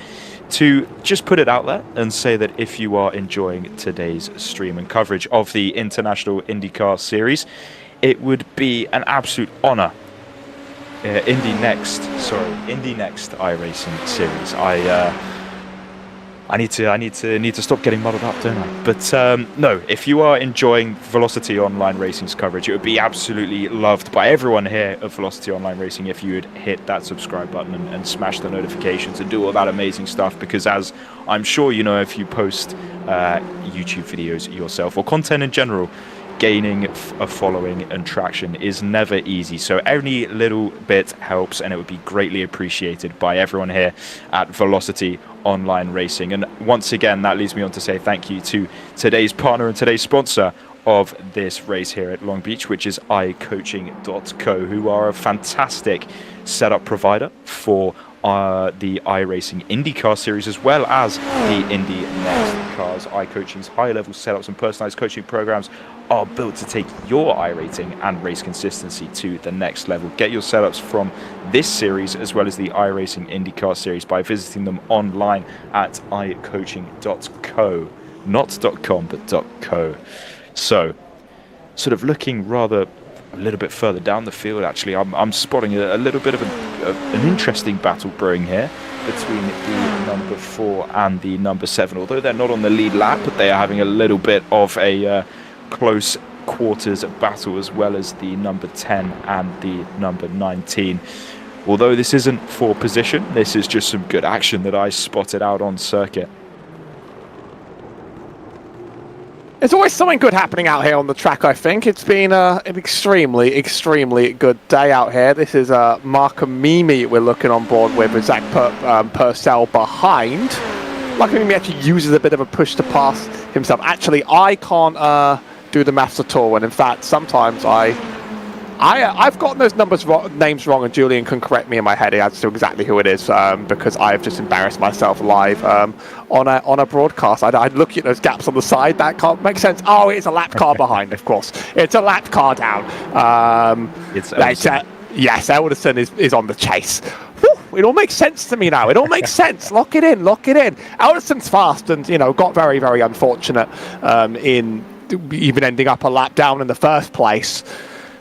to just put it out there and say that if you are enjoying today's stream and coverage of the International IndyCar Series, it would be an absolute honour. Indy NXT iRacing Series. I need to stop getting muddled up, don't I? But no, if you are enjoying Velocity Online Racing's coverage, it would be absolutely loved by everyone here at Velocity Online Racing if you would hit that subscribe button and smash the notifications and do all that amazing stuff, because as I'm sure you know, if you post YouTube videos yourself or content in general, gaining a following and traction is never easy. So any little bit helps, and it would be greatly appreciated by everyone here at Velocity Online Racing. And once again, that leads me on to say thank you to today's partner and today's sponsor of this race here at Long Beach, which is iCoaching.co, who are a fantastic setup provider for the iRacing IndyCar Series, as well as the Indy NXT cars. iCoaching's high-level setups and personalized coaching programs are built to take your iRating and race consistency to the next level. Get your setups from this series as well as the iRacing IndyCar Series by visiting them online at iCoaching.co, not .com but .co. So, sort of looking rather a little bit further down the field, actually, I'm spotting a little bit of an interesting battle brewing here between the number 4 and the number 7. Although they're not on the lead lap, but they are having a little bit of a close quarters battle, as well as the number 10 and the number 19. Although this isn't for position, this is just some good action that I spotted out on circuit. There's always something good happening out here on the track, I think. It's been an extremely, extremely good day out here. This is Markham Mimi we're looking on board with Zach Purcell behind. Markham Mimi actually uses a bit of a push to pass himself. Actually, I can't do the maths at all, and in fact, sometimes I've gotten those names wrong, and Julian can correct me in my head as to exactly who it is, because I've just embarrassed myself live on a broadcast. I'd look at those gaps on the side. That can't make sense. Oh, it's a lap car behind, of course. It's a lap car down. Yes, Elderson is on the chase. Whew, it all makes sense to me now. It all makes sense. Lock it in. Elderson's fast, and got very, very unfortunate in even ending up a lap down in the first place.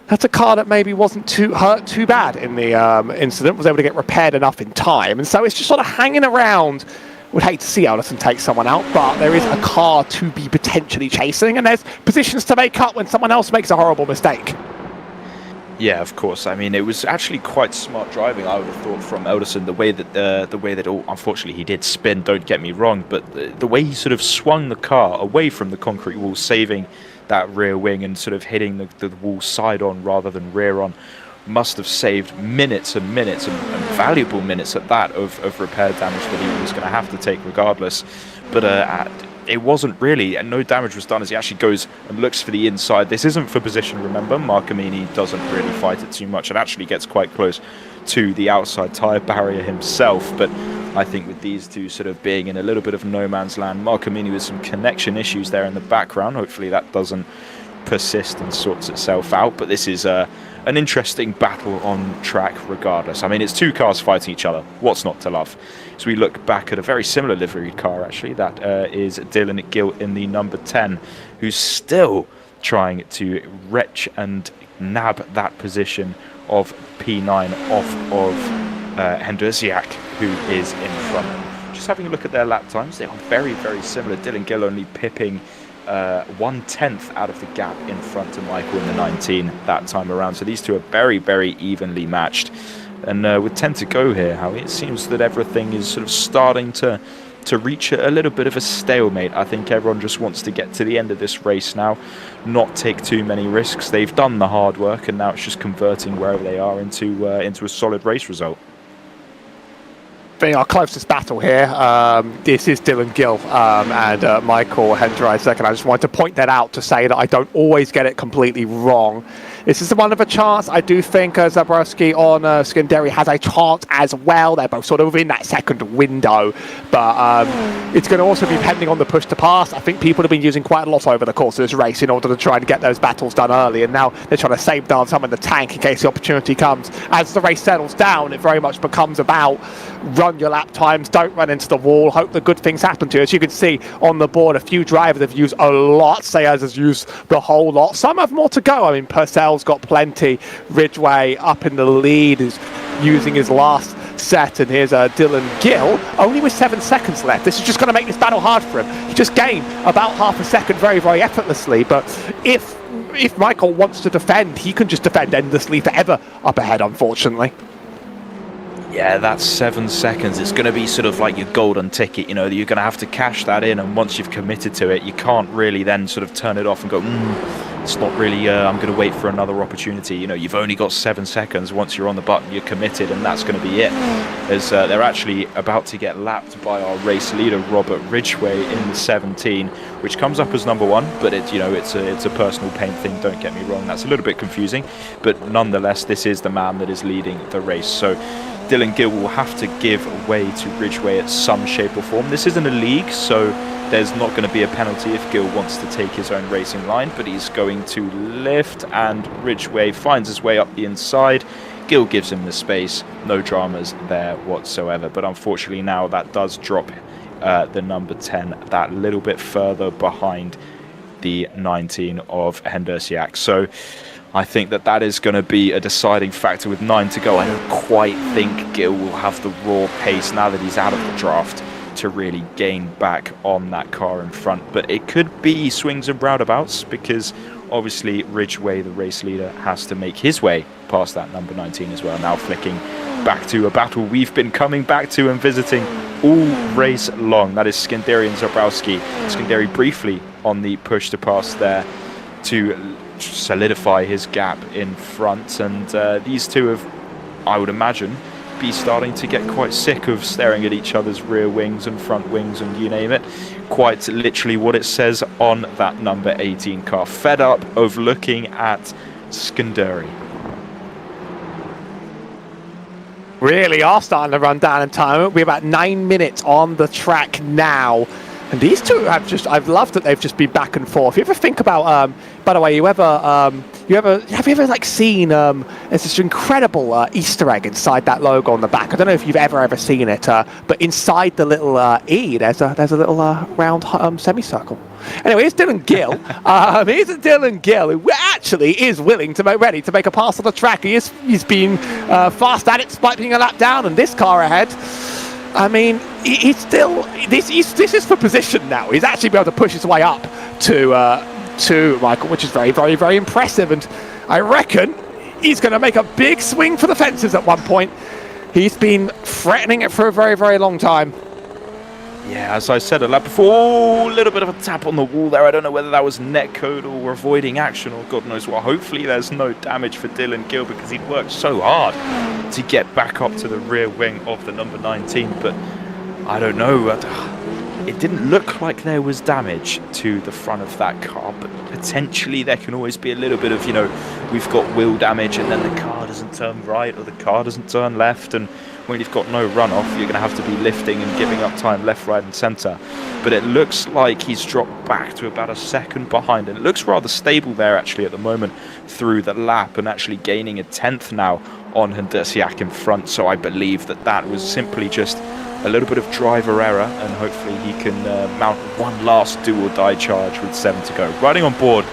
That's a car that maybe wasn't too bad in the incident, was able to get repaired enough in time, and so it's just sort of hanging around would hate to see Ellison take someone out, but there is a car to be potentially chasing, and there's positions to make up when someone else makes a horrible mistake. Yeah, of course. I mean, it was actually quite smart driving, I would have thought, from Elderson. The way that, unfortunately, he did spin. Don't get me wrong, but the way he sort of swung the car away from the concrete wall, saving that rear wing and sort of hitting the wall side on rather than rear on, must have saved minutes and minutes and valuable minutes at that of repair damage that he was going to have to take regardless. But it wasn't really, and no damage was done as he actually goes and looks for the inside. This isn't for position, remember. Marcomini doesn't really fight it too much and actually gets quite close to the outside tyre barrier himself. But I think with these two sort of being in a little bit of no man's land, Marcomini with some connection issues there in the background. Hopefully that doesn't persist and sorts itself out. But this is an interesting battle on track regardless. I mean, it's two cars fighting each other. What's not to love? So we look back at a very similar livery car, actually. That is Dylan Gilles in the number 10, who's still trying to retch and nab that position of P9 off of Hendersiak, who is in front. Just having a look at their lap times, they are very, very similar. Dylan Gilles only pipping 1/10 out of the gap in front to Michael in the 19 that time around. So these two are very, very evenly matched. And with 10 to go here, Howie, it seems that everything is sort of starting to reach a little bit of a stalemate. I think everyone just wants to get to the end of this race now, not take too many risks. They've done the hard work, and now it's just converting wherever they are into a solid race result. Being our closest battle here, this is Dylan Gilles and Michael Hendricek, and I just wanted to point that out to say that I don't always get it completely wrong. This is one of a chance. I do think Zabrowski on Skinderi has a chance as well. They're both sort of within that second window, but it's going to also be depending on the push to pass. I think people have been using quite a lot over the course of this race in order to try and get those battles done early, and now they're trying to save down some in the tank in case the opportunity comes. As the race settles down, it very much becomes about run your lap times, don't run into the wall, hope that good things happen to you. As you can see on the board, a few drivers have used a lot. Sayers has used the whole lot. Some have more to go. I mean, Purcell's got plenty. Ridgway up in the lead is using his last set, and here's Dylan Gilles only with 7 seconds left. This is just going to make this battle hard for him. He just gained about half a second very, very effortlessly, but if Michael wants to defend, he can just defend endlessly forever up ahead, unfortunately. Yeah, that's 7 seconds. It's going to be sort of like your golden ticket, you know, you're going to have to cash that in, and once you've committed to it, you can't really then sort of turn it off and go, it's not really, I'm going to wait for another opportunity. You know, you've only got 7 seconds. Once you're on the button, you're committed, and that's going to be it. As they're actually about to get lapped by our race leader, Robert Ridgway, in the 17, which comes up as number 1, but it's a personal pain thing, don't get me wrong. That's a little bit confusing, but nonetheless, this is the man that is leading the race. So Dylan Gilles will have to give way to Ridgway at some shape or form. This isn't a league, so there's not going to be a penalty if Gilles wants to take his own racing line, but he's going to lift, and Ridgway finds his way up the inside. Gilles gives him the space, no dramas there whatsoever, but unfortunately now that does drop the number 10 that little bit further behind the 19 of Hendersiak. So I think that is going to be a deciding factor with 9 to go. I don't quite think Gilles will have the raw pace now that he's out of the draft to really gain back on that car in front. But it could be swings and roundabouts, because obviously Ridgway, the race leader, has to make his way past that number 19 as well. Now flicking back to a battle we've been coming back to and visiting all race long. That is Skinderi and Zabrowski. Skinderi briefly on the push to pass there to solidify his gap in front, and these two have, I would imagine, be starting to get quite sick of staring at each other's rear wings and front wings and you name it. Quite literally what it says on that number 18 car. Fed up of looking at Skinderi. Really are starting to run down in time. We're about 9 minutes on the track now. And these two I've loved that they've just been back and forth. You ever think about, by the way, have you ever like seen, there's this incredible Easter egg inside that logo on the back. I don't know if you've ever seen it, but inside the little E, there's a little round semicircle. Anyway, here's Dylan Gilles. Here's Dylan Gilles, who actually is willing to make ready to make a pass on the track. He's been fast at it despite being a lap down, and this car ahead, I mean, he's still this is for position now. He's actually been able to push his way up to Michael, which is very, very, very impressive. And I reckon he's going to make a big swing for the fences at one point. He's been threatening it for a very, very long time. Yeah, as I said a lap before, a little bit of a tap on the wall there. I don't know whether that was netcode or avoiding action or God knows what. Hopefully there's no damage for Dylan Gilles because he'd worked so hard to get back up to the rear wing of the number 19. But I don't know. It didn't look like there was damage to the front of that car, but potentially there can always be a little bit of, you know, we've got wheel damage and then the car doesn't turn right or the car doesn't turn left, and when you've got no runoff, you're going to have to be lifting and giving up time left, right and centre. But it looks like he's dropped back to about a second behind, and it looks rather stable there actually at the moment through the lap, and actually gaining a 10th now on Hendesiak in front. So I believe that that was simply just a little bit of driver error, and hopefully he can mount one last do or die charge with 7 to go. Riding on board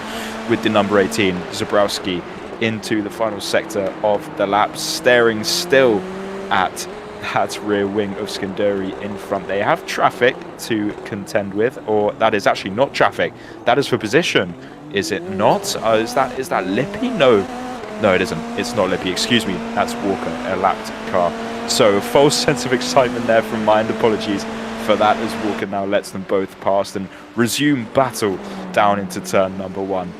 with the number 18, Zabrowski, into the final sector of the lap, staring still at that rear wing of Skanderi in front. They have traffic to contend with, or that is actually not traffic, that is for position, is it not? Is that Lippy? No, it isn't. It's not Lippy, excuse me, that's Walker, a lapped car. So a false sense of excitement there from my end. Apologies for that, as Walker now lets them both past and resume battle down into turn number 1.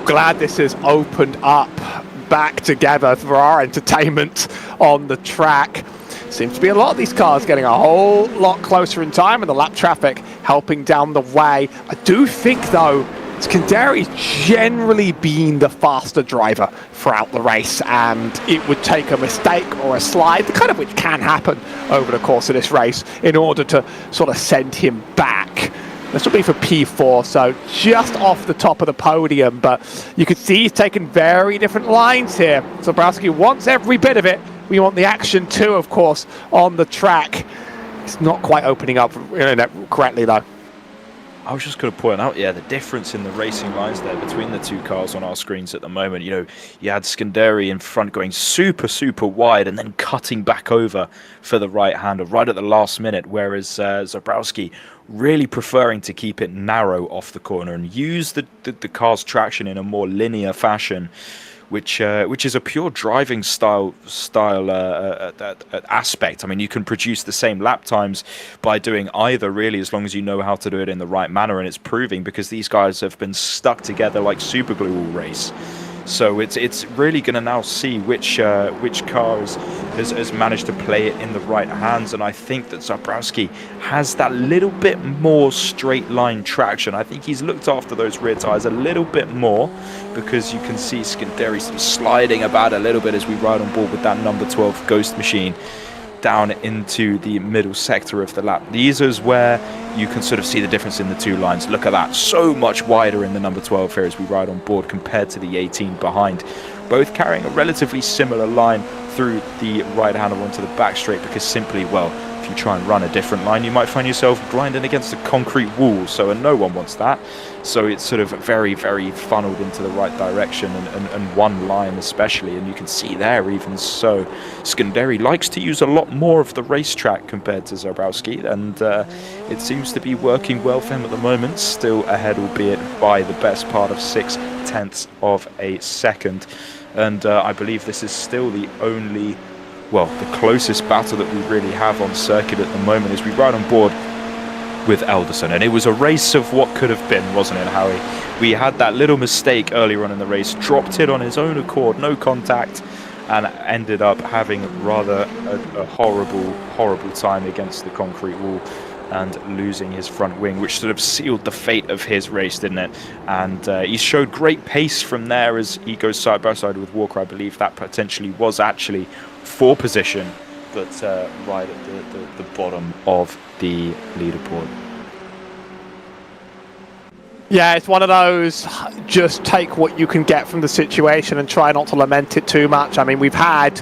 Glad this has opened up back together for our entertainment on the track. Seems to be a lot of these cars getting a whole lot closer in time, and the lap traffic helping down the way. I do think though Skanderi's generally been the faster driver throughout the race, and it would take a mistake or a slide, the kind of which can happen over the course of this race, in order to sort of send him back. This will be for P4, so just off the top of the podium, but you can see he's taken very different lines here. Zabrowski wants every bit of it. We want the action too, of course, on the track. It's not quite opening up correctly though. I was just going to point out, yeah, the difference in the racing lines there between the two cars on our screens at the moment. You know, you had Skanderi in front going super, super wide and then cutting back over for the right-hander right at the last minute, whereas Zabrowski really preferring to keep it narrow off the corner and use the car's traction in a more linear fashion, which is a pure driving style aspect. I mean, you can produce the same lap times by doing either, really, as long as you know how to do it in the right manner, and it's proving, because these guys have been stuck together like super glue all race. So it's really going to now see which car has managed to play it in the right hands, and I think that Zabrowski has that little bit more straight line traction. I think he's looked after those rear tyres a little bit more, because you can see Skanderi sort of sliding about a little bit as we ride on board with that number 12 Ghost machine down into the middle sector of the lap. These is where you can sort of see the difference in the two lines. Look at that, so much wider in the number 12 here as we ride on board compared to the 18 behind. Both carrying a relatively similar line through the right hander onto the back straight, because simply, well, if you try and run a different line, you might find yourself grinding against a concrete wall, so and no one wants that. So it's sort of very, very funneled into the right direction, and one line especially, and you can see there even so, Skanderi likes to use a lot more of the racetrack compared to Zabrowski, and it seems to be working well for him at the moment, still ahead, albeit by the best part of 0.6 of a second. And I believe this is still the only, well, the closest battle that we really have on circuit at the moment as we ride on board with Elderson. And it was a race of what could have been, wasn't it, Howie? We had that little mistake earlier on in the race, dropped it on his own accord, no contact, and ended up having rather a horrible time against the concrete wall and losing his front wing, which sort of sealed the fate of his race, didn't it? And he showed great pace from there as he goes side by side with Walker. I believe that potentially was actually for position, but right at the bottom of the leaderboard. Yeah, it's one of those, just take what you can get from the situation and try not to lament it too much. I mean, we've had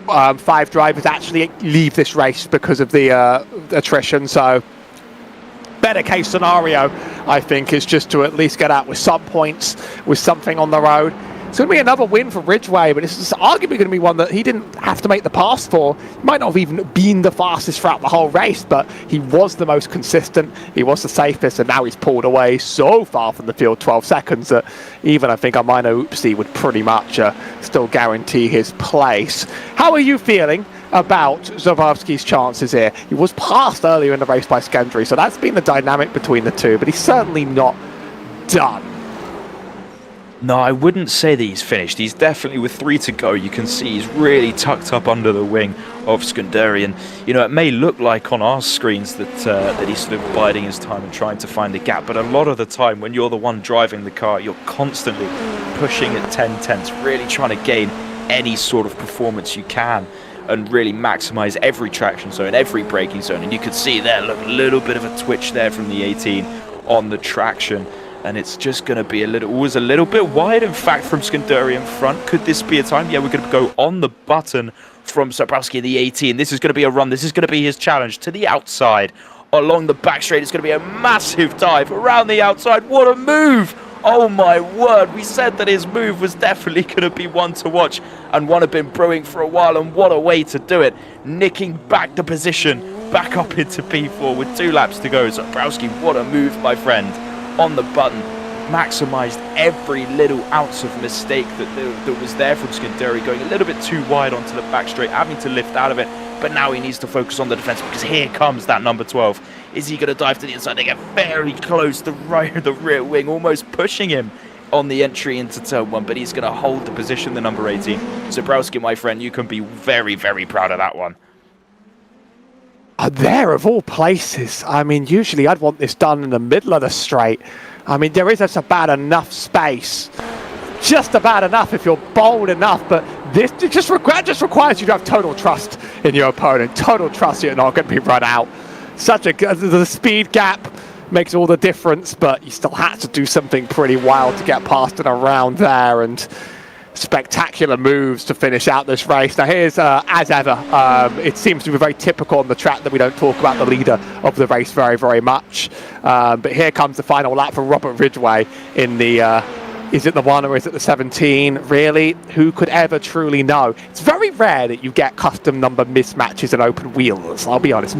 5 drivers actually leave this race because of the attrition, so better case scenario, I think, is just to at least get out with some points, with something on the road. It's going to be another win for Ridgeway, but it's arguably going to be one that he didn't have to make the pass for. He might not have even been the fastest throughout the whole race, but he was the most consistent, he was the safest, and now he's pulled away so far from the field, 12 seconds, that even I think a minor oopsie would pretty much still guarantee his place. How are you feeling about Zabowski's chances here? He was passed earlier in the race by Skendry, so that's been the dynamic between the two, but he's certainly not done. No, I wouldn't say that he's finished. He's definitely, with 3 to go, you can see he's really tucked up under the wing of Skendry. And, you know, it may look like on our screens that he's sort of biding his time and trying to find the gap. But a lot of the time, when you're the one driving the car, you're constantly pushing at 10 tenths, really trying to gain any sort of performance you can and really maximize every traction zone, every braking zone. And you could see there, look, a little bit of a twitch there from the 18 on the traction. And it's just going to be a little bit wide, in fact, from Skendry in front. Could this be a time? Yeah, we're going to go on the button from Zabowski, the 18. This is going to be a run. This is going to be his challenge to the outside. Along the back straight, it's going to be a massive dive around the outside. What a move! Oh my word, we said that his move was definitely going to be one to watch, and one had been brewing for a while, and what a way to do it. Nicking back the position, back up into P4 with 2 laps to go. Zabowski, what a move, my friend. On the button, maximised every little ounce of mistake that was there from Skendry, going a little bit too wide onto the back straight, having to lift out of it. But now he needs to focus on the defence, because here comes that number 12. Is he going to dive to the inside? They get very close, the rear wing, almost pushing him on the entry into turn 1, but he's going to hold the position, the number 18. Zabowski, my friend, you can be very, very proud of that one. There, of all places. I mean, usually I'd want this done in the middle of the straight. I mean, there is just about enough space. Just about enough if you're bold enough, but this just requires you to have total trust in your opponent. Total trust you're not going to be run out. The speed gap makes all the difference, but you still had to do something pretty wild to get past and around there, and spectacular moves to finish out this race. Now here's, as ever, it seems to be very typical on the track that we don't talk about the leader of the race very, very much. But here comes the final lap for Robert Ridgeway in the, is it the 1 or is it the 17? Really? Who could ever truly know? It's very rare that you get custom number mismatches in open wheels, I'll be honest.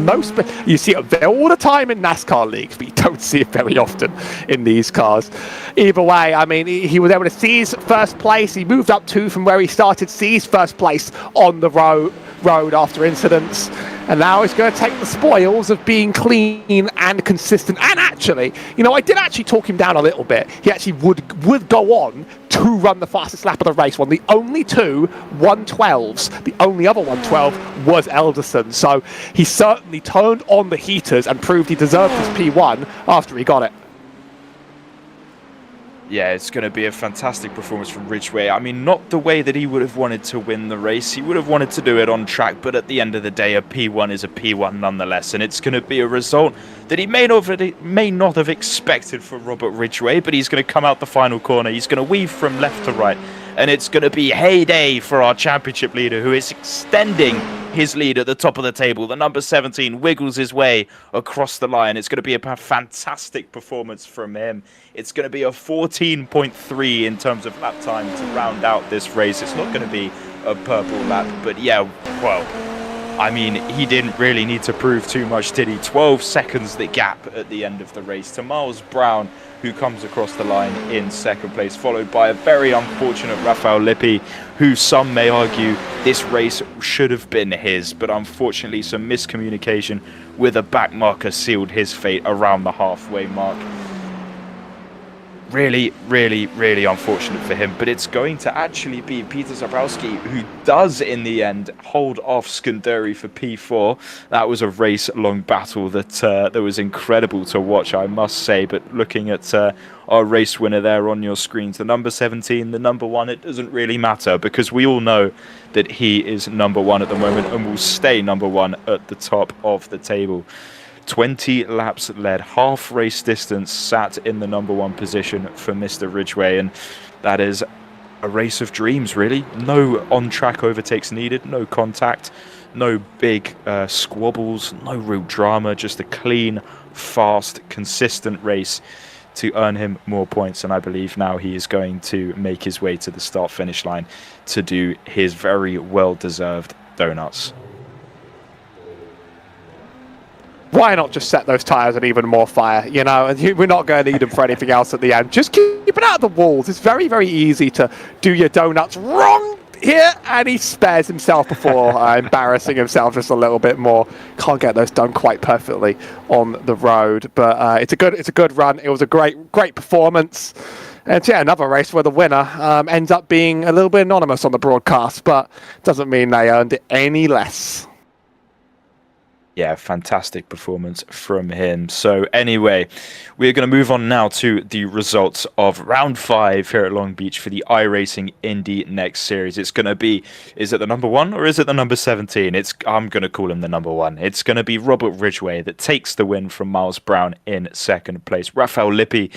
You see it all the time in NASCAR leagues, but you don't see it very often in these cars. Either way, I mean, he was able to seize first place. He moved up 2 from where he started, seized first place on the road after incidents. And now he's going to take the spoils of being clean and consistent. And actually, you know, I did actually talk him down a little bit. He actually would go on to run the fastest lap of the race. One of the only 2 112s. The only other 112 was Elderson. So he certainly turned on the heaters and proved he deserved his P1 after he got it. Yeah, it's going to be a fantastic performance from Ridgeway. I mean, not the way that he would have wanted to win the race. He would have wanted to do it on track, but at the end of the day, a P1 is a P1 nonetheless, and it's going to be a result that he may not have expected for Robert Ridgeway, but he's going to come out the final corner. He's going to weave from left to right, and it's going to be heyday for our championship leader, who is extending his lead at the top of the table. The number 17 wiggles his way across the line. It's going to be a fantastic performance from him. It's going to be a 14.3 in terms of lap time to round out this race. It's not going to be a purple lap, but yeah, well, I mean, he didn't really need to prove too much, did he? 12 seconds the gap at the end of the race to Miles Brown, who comes across the line in second place, followed by a very unfortunate Rafael Lippi, who some may argue this race should have been his, but unfortunately some miscommunication with a back marker sealed his fate around the halfway mark. Really, really, really unfortunate for him, but it's going to actually be Peter Zabowski who does, in the end, hold off Skendry for P4. That was a race-long battle that was incredible to watch, I must say, but looking at our race winner there on your screens, the number 17, the number 1, it doesn't really matter, because we all know that he is number 1 at the moment and will stay number 1 at the top of the table. 20 laps led, half race distance sat in the number 1 position for Mr. Ridgeway, and that is a race of dreams, really. No on-track overtakes needed, no contact, no big squabbles, no real drama, just a clean, fast, consistent race to earn him more points, and I believe now he is going to make his way to the start-finish line to do his very well-deserved donuts. Why not just set those tyres on even more fire, you know? And we're not going to need them for anything else at the end. Just keep it out of the walls. It's very, very easy to do your donuts wrong here, and he spares himself before embarrassing himself just a little bit more. Can't get those done quite perfectly on the road, but it's a good run. It was a great performance. And yeah, another race where the winner ends up being a little bit anonymous on the broadcast, but doesn't mean they earned it any less. Yeah, fantastic performance from him. So anyway, we're going to move on now to the results of round 5 here at Long Beach for the iRacing Indy NXT series. It's going to be, is it the number 1 or is it the number 17? I'm going to call him the number 1. It's going to be Robert Ridgway that takes the win from Miles Brown in second place. Rafael Lippi,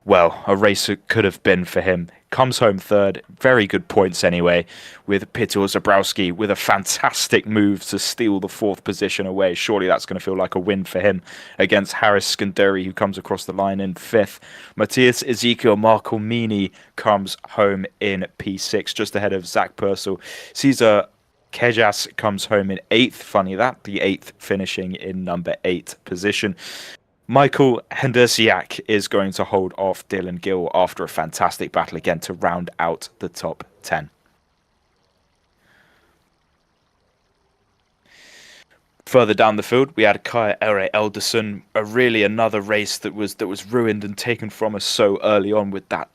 well, a race it could have been for him. Comes home third, very good points anyway, with Peter Zabrowski with a fantastic move to steal the 4th position away. Surely that's going to feel like a win for him against Harris Scanduri, who comes across the line in 5th. Matthias Ezekiel Marcolmini comes home in P6, just ahead of Zach Purcell. Cesar Kejas comes home in 8th, funny that, the 8th finishing in number 8 position. Michael Hendersiak is going to hold off Dylan Gilles after a fantastic battle again to round out the top 10. Further down the field, we had Kaya Ere Elderson, another race that was ruined and taken from us so early on with that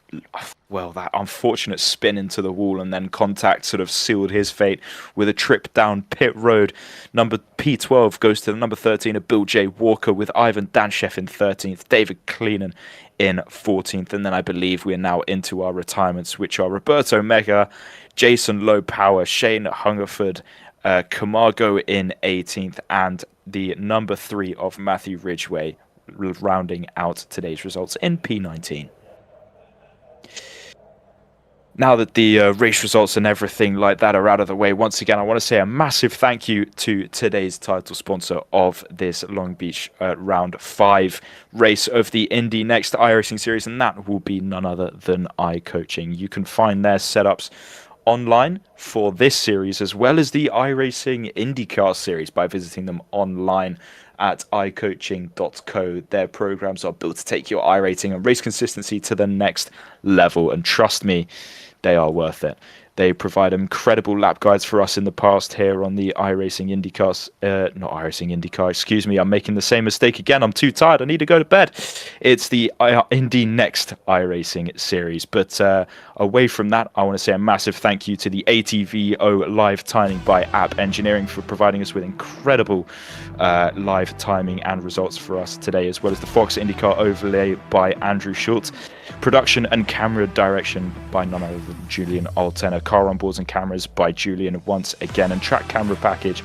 unfortunate spin into the wall, and then contact sort of sealed his fate with a trip down pit road. Number P12 goes to the number 13 of Bill J. Walker, with Ivan Danshev in 13th, David Cleenan in 14th, and then I believe we're now into our retirements, which are Roberto Mega, Jason Low Power, Shane Hungerford, Camargo in 18th, and the number 3 of Matthew Ridgway rounding out today's results in P19. Now that the race results and everything like that are out of the way, once again, I want to say a massive thank you to today's title sponsor of this Long Beach Round 5 race of the Indy NXT iRacing series, and that will be none other than iCoaching. You can find their setups online for this series, as well as the iRacing IndyCar series, by visiting them online at iCoaching.co. Their programs are built to take your iRating and race consistency to the next level, and trust me, they are worth it. They provide incredible lap guides for us in the past here on the iRacing IndyCar, not iRacing IndyCar, excuse me, I'm making the same mistake again. I'm too tired, I need to go to bed. It's the Indy NXT iRacing series. But away from that, I want to say a massive thank you to the ATVO Live Timing by App Engineering for providing us with incredible live timing and results for us today, as well as the Fox IndyCar overlay by Andrew Schultz. Production and camera direction by none other than Julian Altena. Car on boards and cameras by Julian once again. And track camera package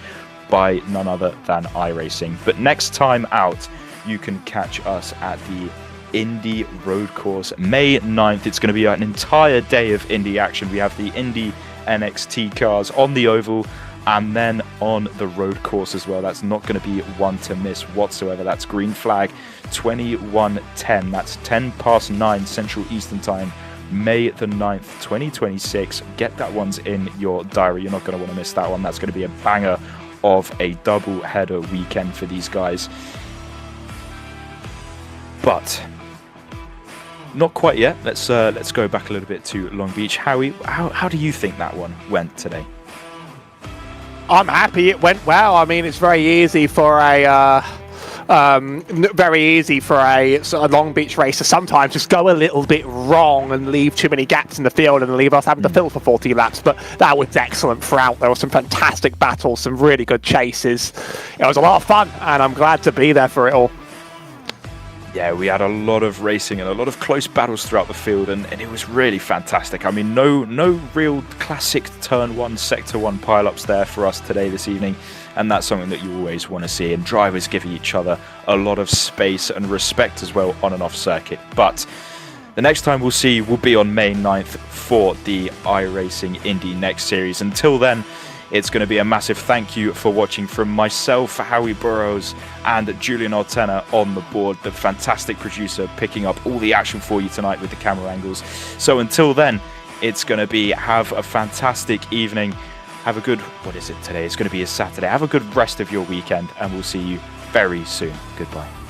by none other than iRacing. But next time out, you can catch us at the Indy Road Course, May 9th. It's going to be an entire day of Indy action. We have the Indy NXT cars on the oval and then on the road course as well. That's not going to be one to miss whatsoever. That's green flag 21:10. That's 9 Central Eastern Time, May the 9th, 2026. Get that one's in your diary. You're not going to want to miss that one. That's going to be a banger of a double header weekend for these guys. But not quite yet. Let's go back a little bit to Long Beach. Howie, how do you think that one went today? I'm happy it went well. I mean, it's very easy for a sort of Long Beach race to sometimes just go a little bit wrong and leave too many gaps in the field and leave us having to fill for 40 laps. But that was excellent throughout. There were some fantastic battles, some really good chases. It was a lot of fun, and I'm glad to be there for it all. Yeah, we had a lot of racing and a lot of close battles throughout the field, and it was really fantastic. I mean, no real classic Turn 1, Sector 1 pile-ups there for us today, this evening, and that's something that you always want to see, and drivers giving each other a lot of space and respect as well on and off circuit. But the next time we'll see will be on May 9th for the iRacing Indy NXT series. Until then, It's going to be a massive thank you for watching from myself, Howie Burrows, and Julian Ortena on the board, the fantastic producer picking up all the action for you tonight with the camera angles. So until then, it's going to be have a fantastic evening. Have a good, what is it today? It's going to be a Saturday. Have a good rest of your weekend, and we'll see you very soon. Goodbye.